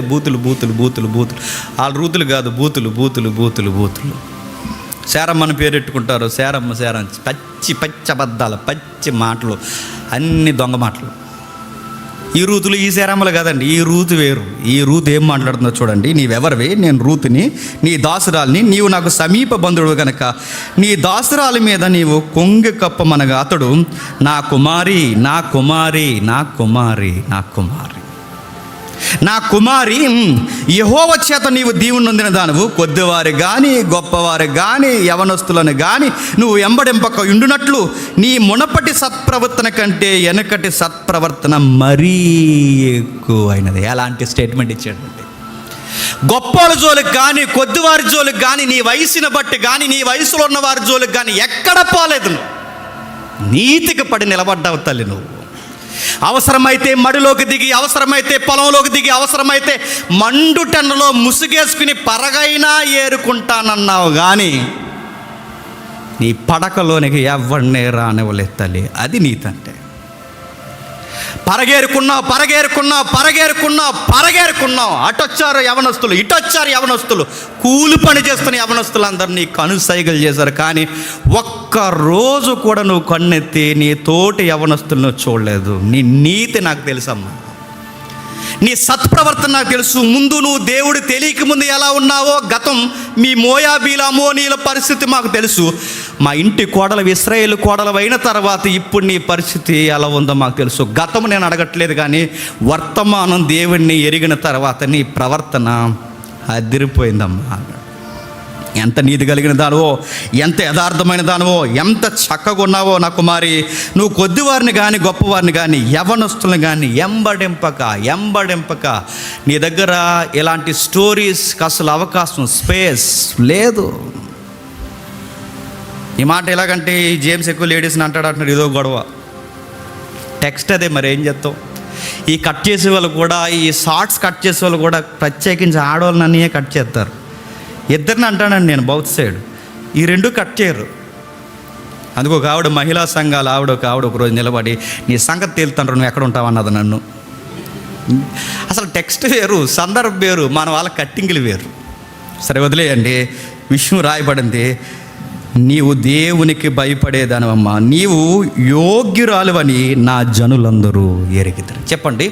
వాళ్ళ రూతులు కాదు, బూతులు. శారమ్మని పేరెట్టుకుంటారు. శారమ్మ పచ్చి అబద్ధాలు, పచ్చి మాటలు, అన్ని దొంగ మాటలు. ఈ రూతులు ఈ శారమ్మలు కాదండి. ఈ రూతు వేరు. ఈ రూతు ఏం మాట్లాడుతుందో చూడండి. నీవెవరివి? నేను రూతుని నీ దాసురాలిని. నీవు నాకు సమీప బంధువుడు కనుక నీ దాసురాలి మీద నీవు కొంగె కప్పమనగా అతడు, నా కుమారి యెహోవా చేత నీవు దీవెన నొందిన దానవు. కొద్దివారు కానీ గొప్పవారు కానీ యవనస్తులను కానీ నువ్వు ఎంబడింపక ఉండునట్లు నీ మునపటి సత్ప్రవర్తన కంటే వెనకటి సత్ప్రవర్తన మరీ ఎక్కువైనది. ఎలాంటి స్టేట్మెంట్ ఇచ్చాడంటే, గొప్పవారి జోలికి కానీ కొద్దివారి జోలికి కానీ నీ వయసుని బట్టి కానీ నీ వయసులో ఉన్న వారి జోలికి కానీ ఎక్కడ పోలేదు. నువ్వు నీతికి పడి నిలబడ్డావు తల్లి. నువ్వు అవసరమైతే మడిలోకి దిగి, అవసరమైతే పొలంలోకి దిగి, అవసరమైతే మండుటెన్నలో ముసుగేసుకుని పరగైనా ఏరుకుంటానన్నావు, కానీ నీ పడకలోనికి ఎవరినే రానివ్వలేదు తల్లి. అది నీతంటే. పరగేరుకున్నాం. అటొచ్చారు యవనస్తులు, ఇటొచ్చారు యవనస్తులు, కూలి పని చేస్తున్న యవనస్తులు అందరినీ కనుసైగలు చేశారు. కానీ ఒక్కరోజు కూడా నువ్వు కన్నెత్తి నీ తోటి యవనస్తులను చూడలేదు. నీ నీతి నాకు తెలుసమ్మా, నీ సత్ప్రవర్తన నాకు తెలుసు. ముందు నువ్వు దేవుడు తెలియక ముందు ఎలా ఉన్నావో గతం, మీ మోయాబీల అమోనీల పరిస్థితి మాకు తెలుసు. మా ఇంటి కోడలు ఇశ్రాయేలు కోడలు అయిన తర్వాత ఇప్పుడు నీ పరిస్థితి ఎలా ఉందో మాకు తెలుసు. గతం నేను అడగట్లేదు, కానీ వర్తమానం దేవుణ్ణి ఎరిగిన తర్వాత నీ ప్రవర్తన అదిరిపోయిందమ్మా. ఎంత నీతి కలిగిన దానివో, ఎంత యథార్థమైన దానివో, ఎంత చక్కగా ఉన్నావో నా కుమారి. నువ్వు కొద్దివారిని కానీ గొప్పవారిని కానీ యవనస్తులను కానీ ఎంబడింపక నీ దగ్గర ఇలాంటి స్టోరీస్కి అసలు అవకాశం, స్పేస్ లేదు. ఈ మాట ఎలాగంటే జేమ్స్ ఎక్కువ లేడీస్ని అంటాడు, ఇదో గొడవ. టెక్స్ట్ అదే, మరి ఏం చేస్తావు? ఈ కట్ చేసే వాళ్ళు కూడా, ఈ షార్ట్స్ కట్ చేసే వాళ్ళు కూడా ప్రత్యేకించి ఆడవాళ్ళని అన్నయ్యే కట్ చేస్తారు. ఇద్దరిని అంటానండి నేను, బౌత్ సైడ్. ఈ రెండు కట్ చేయరు. అందుకు ఒక ఆవిడ, మహిళా సంఘాలు ఆవిడ ఒకరోజు నిలబడి, నీ సంగతి తేలుతాను, నువ్వు ఎక్కడ ఉంటావు అన్నది నన్ను. అసలు టెక్స్ట్ వేరు, సందర్భం వేరు, మన వాళ్ళ కట్టింగ్లు వేరు. సరే వదిలేయండి. విషయం రాయబడింది, నీవు దేవునికి భయపడేదానివమ్మా, నీవు యోగ్యురాలువని నా జనులందరూ ఎరిగిద్దరు. చెప్పండి,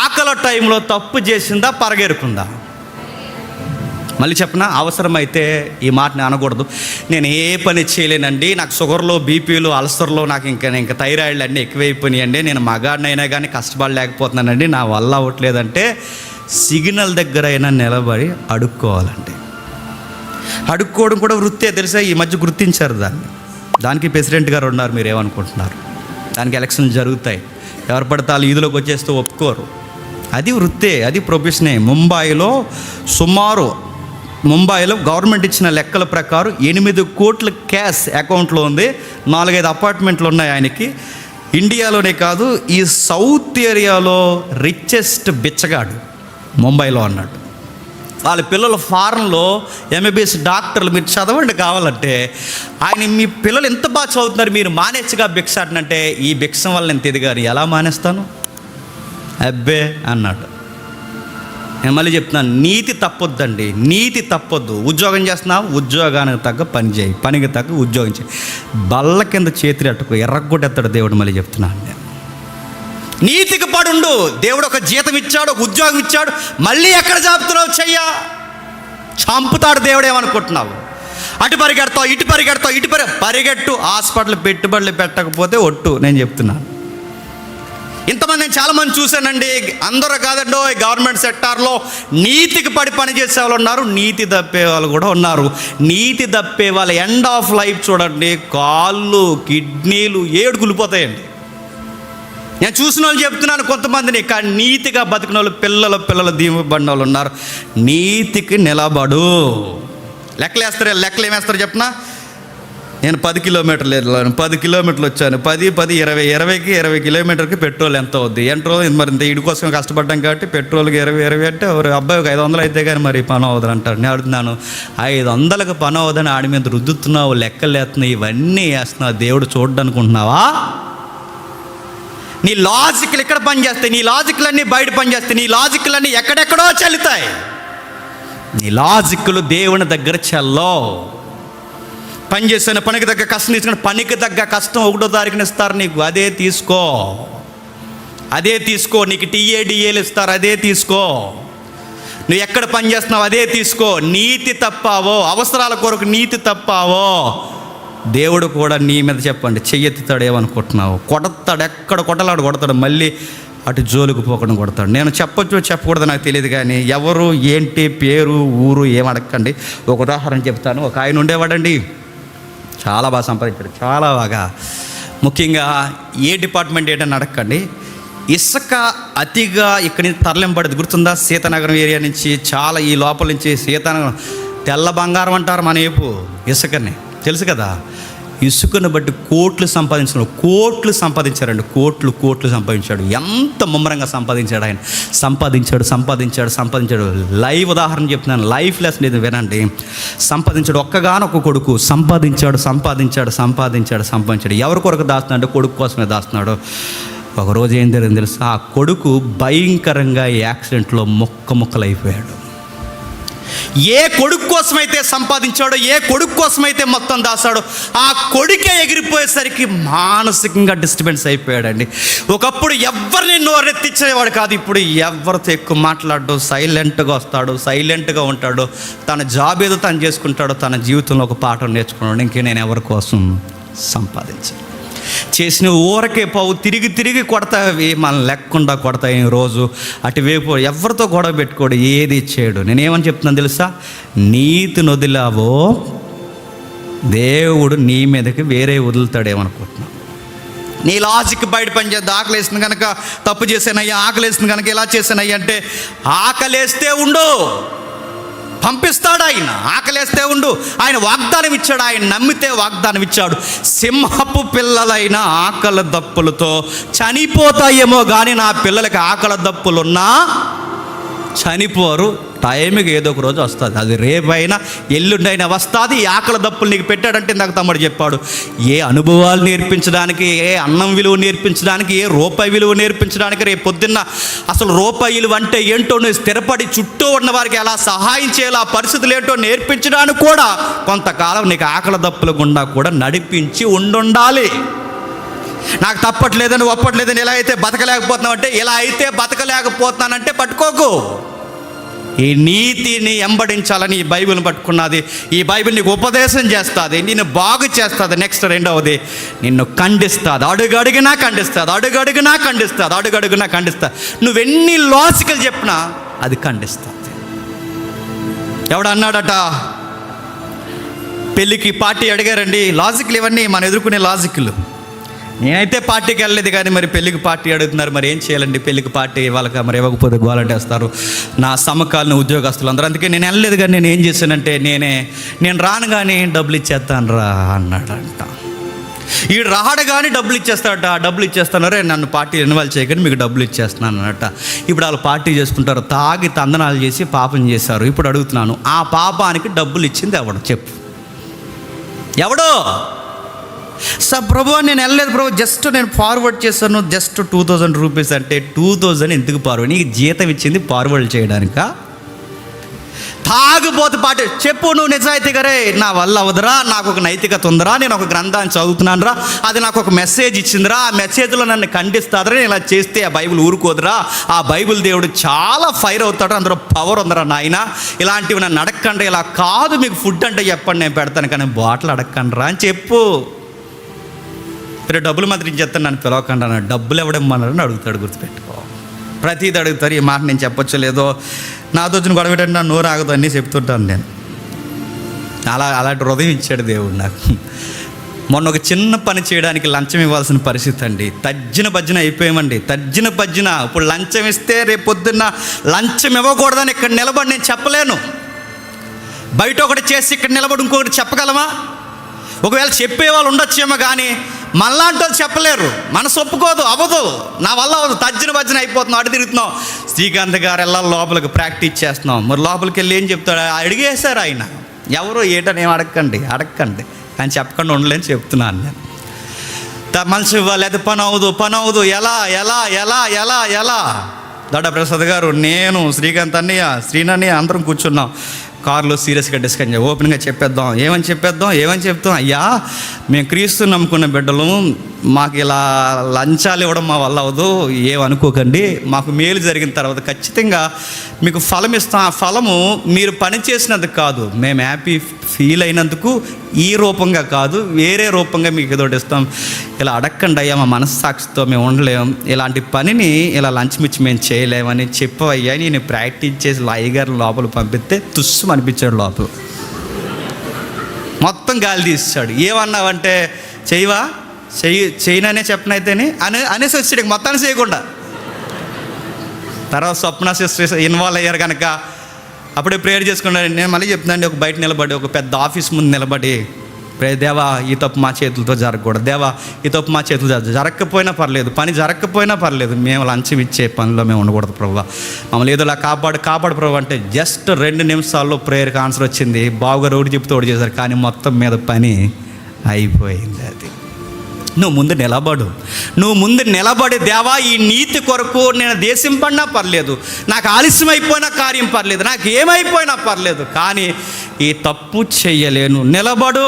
ఆకలి టైంలో తప్పు చేసిందా, పరగేరుకుందా? మళ్ళీ చెప్పనా, అవసరమైతే ఈ మాటని అనకూడదు. నేను ఏ పని చేయలేనండి, నాకు షుగర్లో, బీపీలు, అల్సర్లో, నాకు ఇంకా థైరాయిడ్లు అన్నీ ఎక్కువైపోయినాయండి, నేను మగాడినైనా కానీ కష్టపడలేకపోతున్నానండి, నా వల్ల అవ్వట్లేదంటే సిగ్నల్ దగ్గర అయినా నిలబడి అడుక్కోవాలండి. అడుక్కోవడం కూడా వృత్తే, తెలుసా? ఈ మధ్య గుర్తించారు దానికి ప్రెసిడెంట్ గారు ఉన్నారు. మీరు ఏమనుకుంటున్నారు? దానికి ఎలక్షన్లు జరుగుతాయి, ఎవరు పడితే వాళ్ళు ఈదులోకి వచ్చేస్తూ ఒప్పుకోరు. అది వృత్తే, అది ప్రొఫెషనే. ముంబైలో గవర్నమెంట్ ఇచ్చిన లెక్కల ప్రకారం 8 కోట్ల క్యాష్ అకౌంట్లో ఉంది, 4-5 అపార్ట్మెంట్లు ఉన్నాయి ఆయనకి. ఇండియాలోనే కాదు, ఈ సౌత్ ఏరియాలో రిచెస్ట్ బిచ్చగాడు ముంబైలో అన్నాడు. వాళ్ళ పిల్లలు ఫారెన్లో ఎంబీబీఎస్ డాక్టర్లు. మీరు చదవండి కావాలంటే. ఆయన, మీ పిల్లలు ఎంత బాగా చదువుతున్నారు, మీరు మానేచ్చుగా భిక్షాటనంటే, ఈ భిక్షం వల్ల నేను ఎదిగాను, ఎలా మానేస్తాను అబ్బే అన్నాడు. నేను మళ్ళీ చెప్తున్నాను, నీతి తప్పొద్దండి, నీతి తప్పొద్దు. ఉద్యోగం చేస్తున్నావు, ఉద్యోగానికి తగ్గ పని చేయి, పనికి తగ్గ ఉద్యోగం చేయి. బల్ల కింద చేతులు అట్టుకు ఎర్రగొట్టేస్తాడు దేవుడు. మళ్ళీ చెప్తున్నాను నేను, నీతికి పడుండు. దేవుడు ఒక జీతం ఇచ్చాడు, ఒక ఉద్యోగం ఇచ్చాడు, మళ్ళీ ఎక్కడ చాపుతున్నావు చెయ్యా? చంపుతాడు దేవుడు. ఏమనుకుంటున్నావు? అటు పరిగెడతావు, ఇటు పరిగెట్టు. హాస్పిటల్ పెట్టుబడులు పెట్టకపోతే ఒట్టు. నేను చెప్తున్నాను, ఇంతమంది నేను చాలామంది చూశానండి. అందరూ కాదండో, గవర్నమెంట్ సెక్టార్లో నీతికి పడి పని చేసే వాళ్ళు ఉన్నారు, నీతి తప్పే వాళ్ళు కూడా ఉన్నారు. నీతి తప్పే వాళ్ళ ఎండ్ ఆఫ్ లైఫ్ చూడండి, కాళ్ళు, కిడ్నీలు ఏడుకులిపోతాయండి. నేను చూసిన వాళ్ళు చెప్తున్నాను కొంతమందిని. కానీ నీతిగా బతికిన వాళ్ళు, పిల్లలు దీవబడిన వాళ్ళు ఉన్నారు. నీతికి నిలబడు. లెక్కలు ఏమేస్తారు చెప్పనా? నేను 10 కిలోమీటర్లు వెళ్ళాను, 10 కిలోమీటర్లు వచ్చాను, 20 కిలోమీటర్కి పెట్రోల్ ఎంత అవుద్ది? మరి ఇంత ఇడి కోసం కష్టపడ్డాం కాబట్టి పెట్రోల్కి 20 అంటే అబ్బాయి ఒక 500 అయితే కానీ మరి పని అవ్వదు అంటారు. నేను అడుగుతున్నాను, 500కి పని అవ్వదని ఆడి మీద రుద్దుతున్నావు, లెక్కలు వేస్తున్నావు, ఇవన్నీ వేస్తున్నావు, దేవుడు చూడనుకుంటున్నావా? నీ లాజిక్లు ఇక్కడ పనిచేస్తాయి, నీ లాజిక్లన్నీ బయట పనిచేస్తాయి, నీ లాజిక్లన్నీ ఎక్కడెక్కడో చెల్లుతాయి. నీ లాజిక్లు దేవుని దగ్గర చెల్లో. పని చేసిన పనికి తగ్గ కష్టం తీసుకుని, పనికి తగ్గ కష్టం 1వ తారీఖున ఇస్తారు నీకు, అదే తీసుకో. నీకు టీఏడిఏలు ఇస్తారు, అదే తీసుకో. నువ్వు ఎక్కడ పని చేస్తున్నావు అదే తీసుకో. నీతి తప్పావో, అవసరాల కొరకు నీతి తప్పావో, దేవుడు కూడా నీ మీద చెప్పండి చెయ్యెత్తుతాడు. ఏమనుకుంటున్నావు? కొడతాడు, ఎక్కడ కొట్టలాడు కొడతాడు, మళ్ళీ అటు జోలికి పోకుండా కొడతాడు. నేను చెప్పకూడదు నాకు తెలియదు, కానీ ఎవరు, ఏంటి, పేరు, ఊరు ఏమడకండి. ఒక ఉదాహరణ చెప్తాను. ఒక ఆయన ఉండేవాడండి, చాలా బాగా సంపాదించాడు, చాలా బాగా. ముఖ్యంగా ఏ డిపార్ట్మెంట్ ఏంటని అడగండి. ఇసుక అతిగా ఇక్కడి నుంచి తరలింపబడేది గుర్తుందా? సీతానగరం ఏరియా నుంచి, చాలా ఈ లోపల నుంచి సీతానగరం, తెల్ల బంగారం అంటారు మన వైపు ఇసుకని, తెలుసు కదా. ఇసుకను బట్టి కోట్లు సంపాదించారండి, కోట్లు సంపాదించాడు. ఎంత ముమ్మరంగా సంపాదించాడు ఆయన. సంపాదించాడు. లైవ్ ఉదాహరణ చెప్తున్నాను, లైఫ్ లెసన్ ఇది వినండి. సంపాదించాడు, ఒక్కగానొక్క కొడుకు. సంపాదించాడు. ఎవరి కొరకు దాస్తున్నాడు అంటే కొడుకు కోసమే దాస్తున్నాడు. ఒకరోజు ఏం జరిగింది తెలుసా? ఆ కొడుకు భయంకరంగా యాక్సిడెంట్లో ముక్కలైపోయాడు. ఏ కొడుకు కోసమైతే సంపాదించాడో, ఏ కొడుకు కోసమైతే మొత్తం దాసాడో, ఆ కొడుకే ఎగిరిపోయేసరికి మానసికంగా డిస్టర్బెన్స్ అయిపోయాడండి. ఒకప్పుడు ఎవరిని నోరెత్తించేవాడు కాదు, ఇప్పుడు ఎవరితో ఎక్కువ మాట్లాడు, సైలెంట్గా వస్తాడు, సైలెంట్గా ఉంటాడు, తన జాబ్ ఏదో తను చేసుకుంటాడో, తన జీవితంలో ఒక పాఠం నేర్చుకున్నాడు. ఇంకే నేను ఎవరి కోసం సంపాదించాను. చేసిన ఊరకే పోవు, తిరిగి కొడతావి, మనం లేకుండా కొడతాయి. రోజు అటువైపు ఎవరితో గొడవ పెట్టుకోడు, ఏది చేయడు. నేనేమని చెప్తున్నాను తెలుసా? నీతిని వదిలావో దేవుడు నీ మీదకి వేరే వదులుతాడేమనుకుంటున్నావు. నీ లాజిక్ బయట పని చేద్దాం. ఆకలేస్తుంది కనుక తప్పు చేశానయ్యా, ఆకలేస్తుంది కనుక ఇలా చేశానయ్యా అంటే, ఆకలేస్తే ఉండు, పంపిస్తాడు ఆయన. ఆకలేస్తే ఉండు, ఆయన వాగ్దానం ఇచ్చాడు, ఆయన నమ్మితే వాగ్దానం ఇచ్చాడు. సింహపు పిల్లలైన ఆకలి దప్పులతో చనిపోతాయేమో కానీ నా పిల్లలకి ఆకలి దప్పులున్నా చనిపోరు. టైంకి ఏదో ఒక రోజు వస్తుంది, అది రేపైనా ఎల్లుండైనా వస్తుంది. ఈ ఆకలి దప్పులు నీకు పెట్టాడంటే నాకు తమ్ముడు చెప్పాడు, ఏ అనుభవాలు నేర్పించడానికి, ఏ అన్నం విలువ నేర్పించడానికి, ఏ రూపాయి విలువ నేర్పించడానికి, రేపు పొద్దున్న అసలు రూపాయి విలువ అంటే ఏంటో నువ్వు స్థిరపడి చుట్టూ ఉన్న వారికి ఎలా సహాయం చేయాలో, ఆ పరిస్థితులు ఏంటో నేర్పించడానికి కూడా కొంతకాలం నీకు ఆకలి దప్పుల గుండా కూడా నడిపించి ఉండాలి. నాకు తప్పట్లేదని ఒప్పట్లేదని ఎలా అయితే బతకలేకపోతున్నావు అంటే, ఇలా అయితే బతకలేకపోతున్నానంటే పట్టుకోకు. ఈ నీతిని ఎంబడించాలని ఈ బైబిల్ని పట్టుకున్నది. ఈ బైబిల్ నీకు ఉపదేశం చేస్తుంది, నిన్ను బాగు చేస్తుంది. నెక్స్ట్ రెండవది, నిన్ను ఖండిస్తుంది. అడుగడుగునా ఖండిస్తుంది, అడుగడుగునా ఖండిస్తుంది, అడుగడుగునా ఖండిస్తుంది. నువ్వెన్ని లాజికల్ చెప్పినా అది ఖండిస్తుంది. ఎవడు అన్నాడట, పెళ్ళికి పార్టీ అడిగారండి. లాజిక్లు ఇవన్నీ మనం ఎదుర్కొనే లాజిక్లు. నేనైతే పార్టీకి వెళ్ళలేదు, కానీ మరి పెళ్ళికి పార్టీ అడుగుతున్నారు. మరి ఏం చేయాలండి? పెళ్ళికి పార్టీ ఇవ్వాలక, మరి ఇవ్వకపోతే గోలంటేస్తారు నా సమకాలీన ఉద్యోగస్తులు అందరూ. అందుకే నేను వెళ్ళలేదు. కానీ నేను ఏం చేశానంటే, నేను రాను కానీ డబ్బులు ఇచ్చేస్తాను రా అన్నాడంట. ఈ రాడు కానీ డబ్బులు ఇచ్చేస్తాడట. డబ్బులు ఇచ్చేస్తానరే, నన్ను పార్టీ ఇన్వాల్వ్ చేయకండి, మీకు డబ్బులు ఇచ్చేస్తున్నాను అన్నట్ట. ఇప్పుడు వాళ్ళు పార్టీ చేసుకుంటారు, తాగి తందనాలు చేసి పాపం చేశారు. ఇప్పుడు అడుగుతున్నాను, ఆ పాపానికి డబ్బులు ఇచ్చింది ఎవడు చెప్పు? ఎవడో? సార్ ప్రభు నేను వెళ్ళలేదు ప్రభు, జస్ట్ నేను ఫార్వర్డ్ చేశాను, జస్ట్ 2000 రూపీస్ అంటే 2000 ఎందుకు ఫార్వర్డ్? నీకు జీతం ఇచ్చింది ఫార్వర్డ్ చేయడానికా? తాగుబోతు పాట చెప్పు నువ్వు నిజాయితీగా, రే నా వల్ల అవదురా, నాకు ఒక నైతికత ఉందిరా, నేను ఒక గ్రంథాన్ని చదువుతున్నాను రా, అది నాకు ఒక మెసేజ్ ఇచ్చిందిరా, ఆ మెసేజ్లో నన్ను ఖండిస్తాదరా, నేను ఇలా చేస్తే ఆ బైబిల్ ఊరుకోదురా, ఆ బైబిల్ దేవుడు చాలా ఫైర్ అవుతాడు, అందులో పవర్ ఉందిరా నాయన, ఇలాంటివి నన్ను అడగకండి, ఇలా కాదు మీకు ఫుడ్ అంటే చెప్పండి నేను పెడతాను, కానీ బాటిల్ అడగకండి రా అని చెప్పు. డబ్బులు మాత్రం చెప్తాను, నన్ను పిలవకుండా, డబ్బులు ఎవడమ్మన్నారని అడుగుతాడు. గుర్తుపెట్టుకో, ప్రతిది అడుగుతారు. ఈ మాట నేను చెప్పొచ్చో లేదో, నాతో వచ్చిన గొడవ పెట్టండి, నా నోరు ఆగదు అన్నీ చెప్తుంటాను నేను. అలాంటి హృదయం ఇచ్చాడు దేవుడు నాకు. మొన్న ఒక చిన్న పని చేయడానికి లంచం ఇవ్వాల్సిన పరిస్థితి అండి. తర్జన భజ్జన అయిపోయామండి, తర్జన భజ్జన. ఇప్పుడు లంచం ఇస్తే రేపు పొద్దున్న లంచం ఇవ్వకూడదని ఇక్కడ నిలబడి నేను చెప్పలేను. బయట ఒకటి చేసి ఇక్కడ నిలబడి ఇంకొకటి చెప్పగలమా? ఒకవేళ చెప్పేవాళ్ళు ఉండొచ్చేమో, కానీ మనలాంటి వాళ్ళు చెప్పలేరు. మనసు ఒప్పుకోదు, అవ్వదు, నా వల్ల అవ్వదు. తర్జన భజ్జన అయిపోతున్నాం, అటు తిరుగుతున్నాం. శ్రీకాంత్ గారు వెళ్ళాలి లోపలికి, ప్రాక్టీస్ చేస్తున్నాం. మరి లోపలికి వెళ్ళి ఏం చెప్తాడు? అడిగేశారు ఆయన, ఎవరు ఏటని ఏం అడగండి అని చెప్పకుండా ఉండలేని చెప్తున్నాను నేను. మనిషి ఇవ్వాలి, అది పని అవ్వదు, ఎలా దొడ్డ ప్రసాద్ గారు, నేను, శ్రీకాంత్ అన్నయ్య, శ్రీనన్నయ్య అందరం కూర్చున్నాం కారులో. సీరియస్గా డిస్కస్ ఓపెన్గా ఏమని చెప్తాం? అయ్యా, మేము క్రీస్తు నమ్ముకున్న బిడ్డలు, మాకు ఇలా లంచాలు ఇవ్వడం మా వల్ల అవ్వదు, ఏమనుకోకండి. మాకు మేలు జరిగిన తర్వాత ఖచ్చితంగా మీకు ఫలం ఇస్తాం. ఆ ఫలము మీరు పని చేసినందుకు కాదు, మేము హ్యాపీ ఫీల్ అయినందుకు ఈ రూపంగా కాదు, వేరే రూపంగా మీకు ఏదో ఇస్తాం. ఇలా అడగండి అయ్యా, మా మనస్సాక్షితో మేము ఉండలేము, ఇలాంటి పనిని ఇలా లంచం ఇచ్చి మేము చేయలేమని చెప్పవయ్యా. నేను ప్రాక్టీస్ చేసి లాయగారు లోపల పంపిస్తే తుస్సు అనిపించాడు లోపల, మొత్తం గాలి తీసాడు. ఏమన్నావంటే చేయననే చెప్పనైతేనే అనేసి వచ్చాడు, మొత్తాన్ని చేయకుండా. తర్వాత స్వప్న సిస్టర్ ఇన్వాల్వ్ అయ్యారు కనుక అప్పుడే ప్రేయర్ చేసుకున్నాను. నేను మళ్ళీ చెప్తున్నాను, ఒక బయట నిలబడి, ఒక పెద్ద ఆఫీస్ ముందు నిలబడి, దేవా ఈ తప్పు మా చేతులతో జరగకూడదు, దేవా ఈ తప్పు మా చేతులతో జరగకపోయినా పర్లేదు, పని జరగకపోయినా పర్లేదు, మేము లంచం ఇచ్చే పనిలో మేము ఉండకూడదు ప్రభువా, మమ్మల్ని ఏదోలా కాపాడు ప్రభు అంటే జస్ట్ 2 నిమిషాల్లో ప్రేయర్కి ఆన్సర్ వచ్చింది. బావుగా రోడ్డు చెప్తూ ఓడి చేశారు, కానీ మొత్తం మీద పని అయిపోయింది. అది నువ్వు ముందు నిలబడు, నువ్వు ముందు నిలబడి, దేవా ఈ నీతి కొరకు నేను దేశింపడినా పర్లేదు, నాకు ఆలస్యం అయిపోయినా కార్యం పర్లేదు, నాకు ఏమైపోయినా పర్లేదు, కానీ ఈ తప్పు చెయ్యలేను, నిలబడు,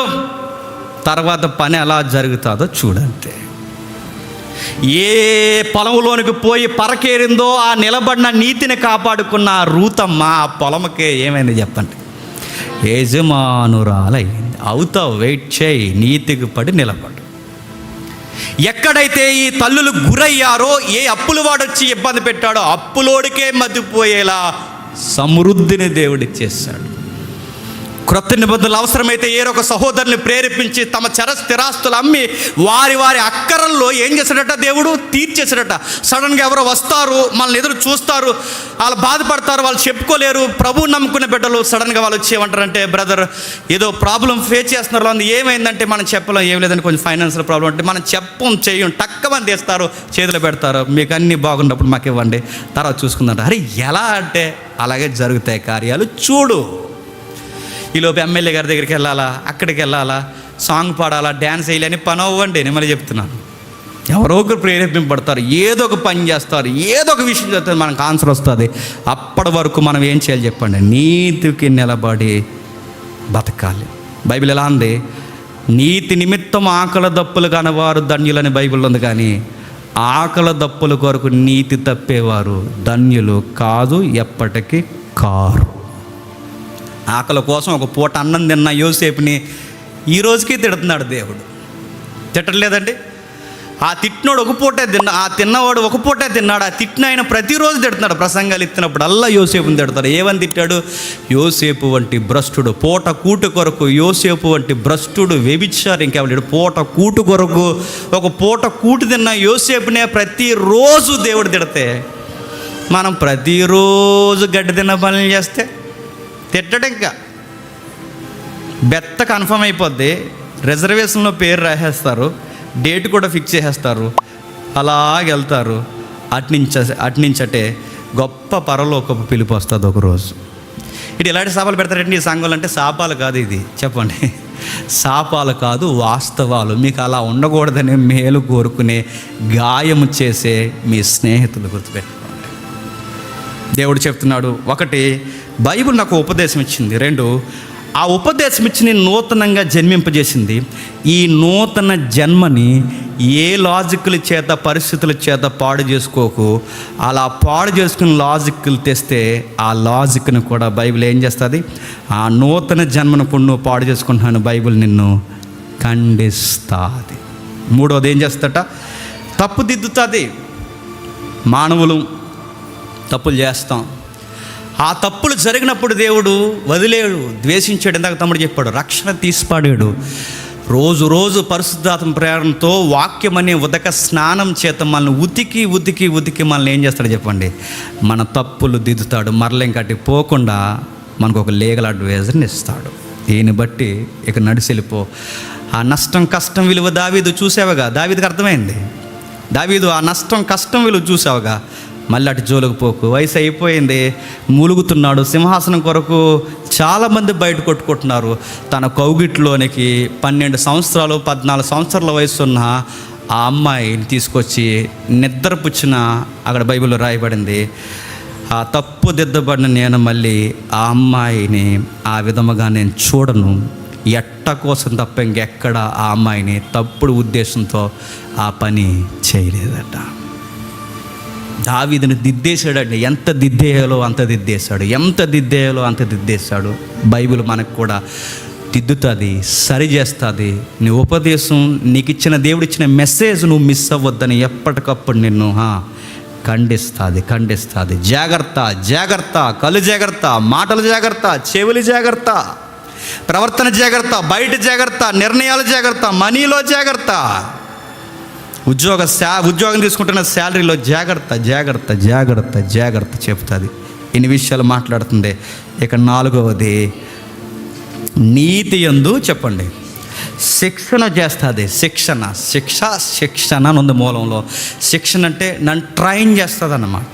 తర్వాత పని ఎలా జరుగుతుందో చూడంతే. ఏ పొలంలోనికి పోయి పరకేరిందో ఆ నిలబడిన నీతిని కాపాడుకున్న ఆ రూతమ్మ ఆ పొలంకే ఏమైంది చెప్పండి? యజమానురాలైంది. అవుతావు, వెయిట్ చేయి, నీతికి పడి నిలబడు. ఎక్కడైతే ఈ తల్లులు గురయ్యారో, ఏ అప్పులు వాడొచ్చి ఇబ్బంది పెట్టాడో అప్పులోడికే మతిపోయేలా సమృద్ధిని దేవుడిచ్చేశాడు. క్రొత్త నిబంధనలు అవసరమైతే ఏరొక సహోదరుని ప్రేరేపించి తమ స్థిరాస్తులు అమ్మి వారి వారి అక్కరల్లో ఏం చేశాడట? దేవుడు తీర్చేశాడట. సడన్గా ఎవరో వస్తారు, మనల్ని ఎదురు చూస్తారు, వాళ్ళు బాధపడతారు, వాళ్ళు చెప్పుకోలేరు. ప్రభువు నమ్ముకునే బిడ్డలు సడన్గా వాళ్ళు వచ్చి ఏమంటారంటే, బ్రదర్ ఏదో ప్రాబ్లం ఫేస్ చేస్తున్నారు, అందు ఏమైందంటే మనం చెప్పలేం, ఏం లేదని కొంచెం ఫైనాన్షియల్ ప్రాబ్లం అంటే మనం చెయ్యం, టక్కమని తీస్తారు, చేతులు పెడతారు, మీకు అన్నీ బాగున్నప్పుడు మాకు ఇవ్వండి, తర్వాత చూసుకుందంట. అరే ఎలా అంటే అలాగే జరుగుతాయి కార్యాలు. చూడు, ఈలోపు ఎమ్మెల్యే గారి దగ్గరికి వెళ్ళాలా, అక్కడికి వెళ్ళాలా, సాంగ్ పాడాలా, డ్యాన్స్ వేయాలని పని అవ్వండి. నేను మళ్ళీ చెప్తున్నాను, ఎవరో ఒకరు ప్రేరేపింపబడతారు, ఏదో ఒక పని చేస్తారు, ఏదో ఒక విషయం చేస్తారు, మనకు ఆన్సర్ వస్తుంది. అప్పటి వరకు మనం ఏం చేయాలి చెప్పండి? నీతికి నిలబడి బతకాలి. బైబిల్ ఎలా ఉంది? నీతి నిమిత్తం ఆకలి దప్పులు కానివారు ధన్యులని బైబిల్లో ఉంది, కానీ ఆకలి దప్పుల కొరకు నీతి తప్పేవారు ధన్యులు కాదు, ఎప్పటికీ కారు. ఆకలి కోసం ఒక పూట అన్నం తిన్న యోసేపుని ఈ రోజుకి తిడుతున్నాడు దేవుడు. తిట్టలేదండి? ఆ తిట్టినోడు ఒక పూటే ఆ తిన్నవాడు ఒక పూటే తిన్నాడు. ఆ తిట్టిన ఆయన ప్రతిరోజు తిడుతున్నాడు. ప్రసంగాలు ఇచ్చినప్పుడు అల్లా యోసేపుని తిడతాడు. ఏమని తిట్టాడు? యోసేపు వంటి భ్రష్టుడు, పూట కూటు కొరకు యోసేపు వంటి భ్రష్టుడు, వ్యభిచారి, ఇంకెవడు పూట కూటు కొరకు ఒక పూట కూటు తిన్న యోసేపునే ప్రతిరోజు దేవుడు తిడితే, మనం ప్రతిరోజు గడ్డి తిన్న పనులు చేస్తే తిట్టడం ఇంకా బెత్త కన్ఫర్మ్ అయిపోద్ది. రిజర్వేషన్లో పేరు రాసేస్తారు, డేట్ కూడా ఫిక్స్ చేసేస్తారు, అలాగెళ్తారు. అట్నుంచటే గొప్ప పరలోకపు పిలుపు వస్తుంది ఒకరోజు. ఇటు ఇలాంటి శాపాలు పెడతారంటే ఈ సంఘాలు అంటే శాపాలు కాదు, ఇది చెప్పండి, శాపాలు కాదు, వాస్తవాలు. మీకు అలా ఉండకూడదని మేలు కోరుకునే, గాయము చేసే మీ స్నేహితులు గుర్తుపెట్టుకోండి. దేవుడు చెప్తున్నాడు, ఒకటి, బైబిల్ నాకు ఉపదేశం ఇచ్చింది. రెండు, ఆ ఉపదేశం ఇచ్చి నూతనంగా జన్మింపజేసింది. ఈ నూతన జన్మని ఏ లాజిక్ల చేత, పరిస్థితుల చేత పాడు చేసుకోకు. అలా పాడు చేసుకుని లాజిక్లు తెస్తే ఆ లాజిక్ను కూడా బైబిల్ ఏం చేస్తుంది? ఆ నూతన జన్మను కూడా నువ్వు పాడు చేసుకుంటున్నాను, బైబిల్ నిన్ను ఖండిస్తుంది. మూడవది ఏం చేస్తట? తప్పుదిద్దుతుంది. మానవులు తప్పులు చేస్తాం. ఆ తప్పులు జరిగినప్పుడు దేవుడు వదిలేడు, ద్వేషించాడు. ఇందాక తమ్ముడు చెప్పాడు, రక్షణ తీసిపాడాడు. రోజు రోజు పరిశుద్ధాత్మ ప్రేరణతో వాక్యం అనే ఉదక స్నానం చేత మనల్ని ఉతికి ఉతికి ఉతికి మనల్ని ఏం చేస్తాడు చెప్పండి? మన తప్పులు దిద్దుతాడు. మరల ఇంకటి పోకుండా మనకు ఒక లీగల్ అడ్వైజర్ని ఇస్తాడు. దీన్ని బట్టి ఇక నడిచెళ్ళిపో. ఆ నష్టం కష్టం విలువ దావీదు చూసావుగా, దావీదుకి అర్థమైంది. దావీదు ఆ నష్టం కష్టం విలువ చూసావుగా, మళ్ళీ అటు జోలికి పోకు. వయసు అయిపోయింది, మూలుగుతున్నాడు. సింహాసనం కొరకు చాలామంది బయట కొట్టుకుంటున్నారు. తన కౌగిట్లోనికి 12 సంవత్సరాలు 14 సంవత్సరాల వయసు ఉన్న ఆ అమ్మాయిని తీసుకొచ్చి నిద్రపుచ్చిన, అక్కడ బైబిల్లో రాయబడింది, ఆ తప్పు దిద్దబడిన నేను మళ్ళీ ఆ అమ్మాయిని ఆ విధముగా నేను చూడను, ఎట్ట కోసం తప్ప ఇంకెక్కడ ఆ అమ్మాయిని తప్పుడు ఉద్దేశంతో ఆ పని చేయలేదట. దావీదుని దిద్దేశాడండి. ఎంత దిద్దేయాలో అంత దిద్దేశాడు, ఎంత దిద్దేయాలో అంత దిద్దేశాడు. బైబిల్ మనకు కూడా దిద్దుతుంది, సరి చేస్తుంది. నీ ఉపదేశం, నీకు ఇచ్చిన దేవుడిచ్చిన మెసేజ్ నువ్వు మిస్ అవ్వద్దని ఎప్పటికప్పుడు నిన్ను ఖండిస్తుంది. జాగ్రత్త, జాగ్రత్త, కళ్ళు జాగ్రత్త, మాటలు జాగ్రత్త, చెవులు జాగ్రత్త, ప్రవర్తన జాగ్రత్త, బయట జాగ్రత్త, నిర్ణయాలు జాగ్రత్త, మనీలో జాగ్రత్త, ఉద్యోగం తీసుకుంటున్న శాలరీలో జాగ్రత్త, జాగ్రత్త, జాగ్రత్త, జాగ్రత్త చెప్తుంది. ఇన్ని విషయాలు మాట్లాడుతుంది. ఇక 4వది, నీతి యందు చెప్పండి శిక్షణ చేస్తుంది. శిక్షణ అని ఉంది మూలంలో. శిక్షణ అంటే నన్ను ట్రైన్ చేస్తుంది అన్నమాట.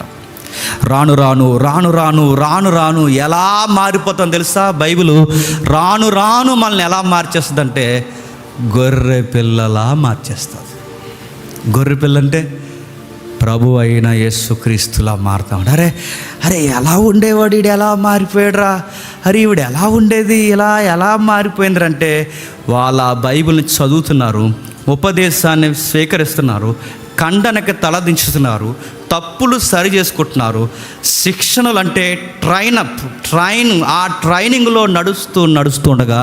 రాను రాను రాను రాను రాను రాను ఎలా మారిపోతాం తెలుసా? బైబిల్ రాను రాను మనల్ని ఎలా మార్చేస్తుంది అంటే గొర్రె పిల్లలా మార్చేస్తుంది. గొర్రెపిల్ల అంటే ప్రభు అయిన యేసుక్రీస్తులా మారుతాడు. అరే ఎలా ఉండేవాడు ఈడు ఎలా మారిపోయాడురా, అరే ఈవిడ ఎలా ఉండేది ఇలా ఎలా మారిపోయిందంటే వాళ్ళ బైబిల్ని చదువుతున్నారు, ఉపదేశాన్ని స్వీకరిస్తున్నారు, ఖండనకి తలదించుతున్నారు, తప్పులు సరి చేసుకుంటున్నారు. శిక్షణలు అంటే ఆ ట్రైనింగ్లో నడుస్తూ ఉండగా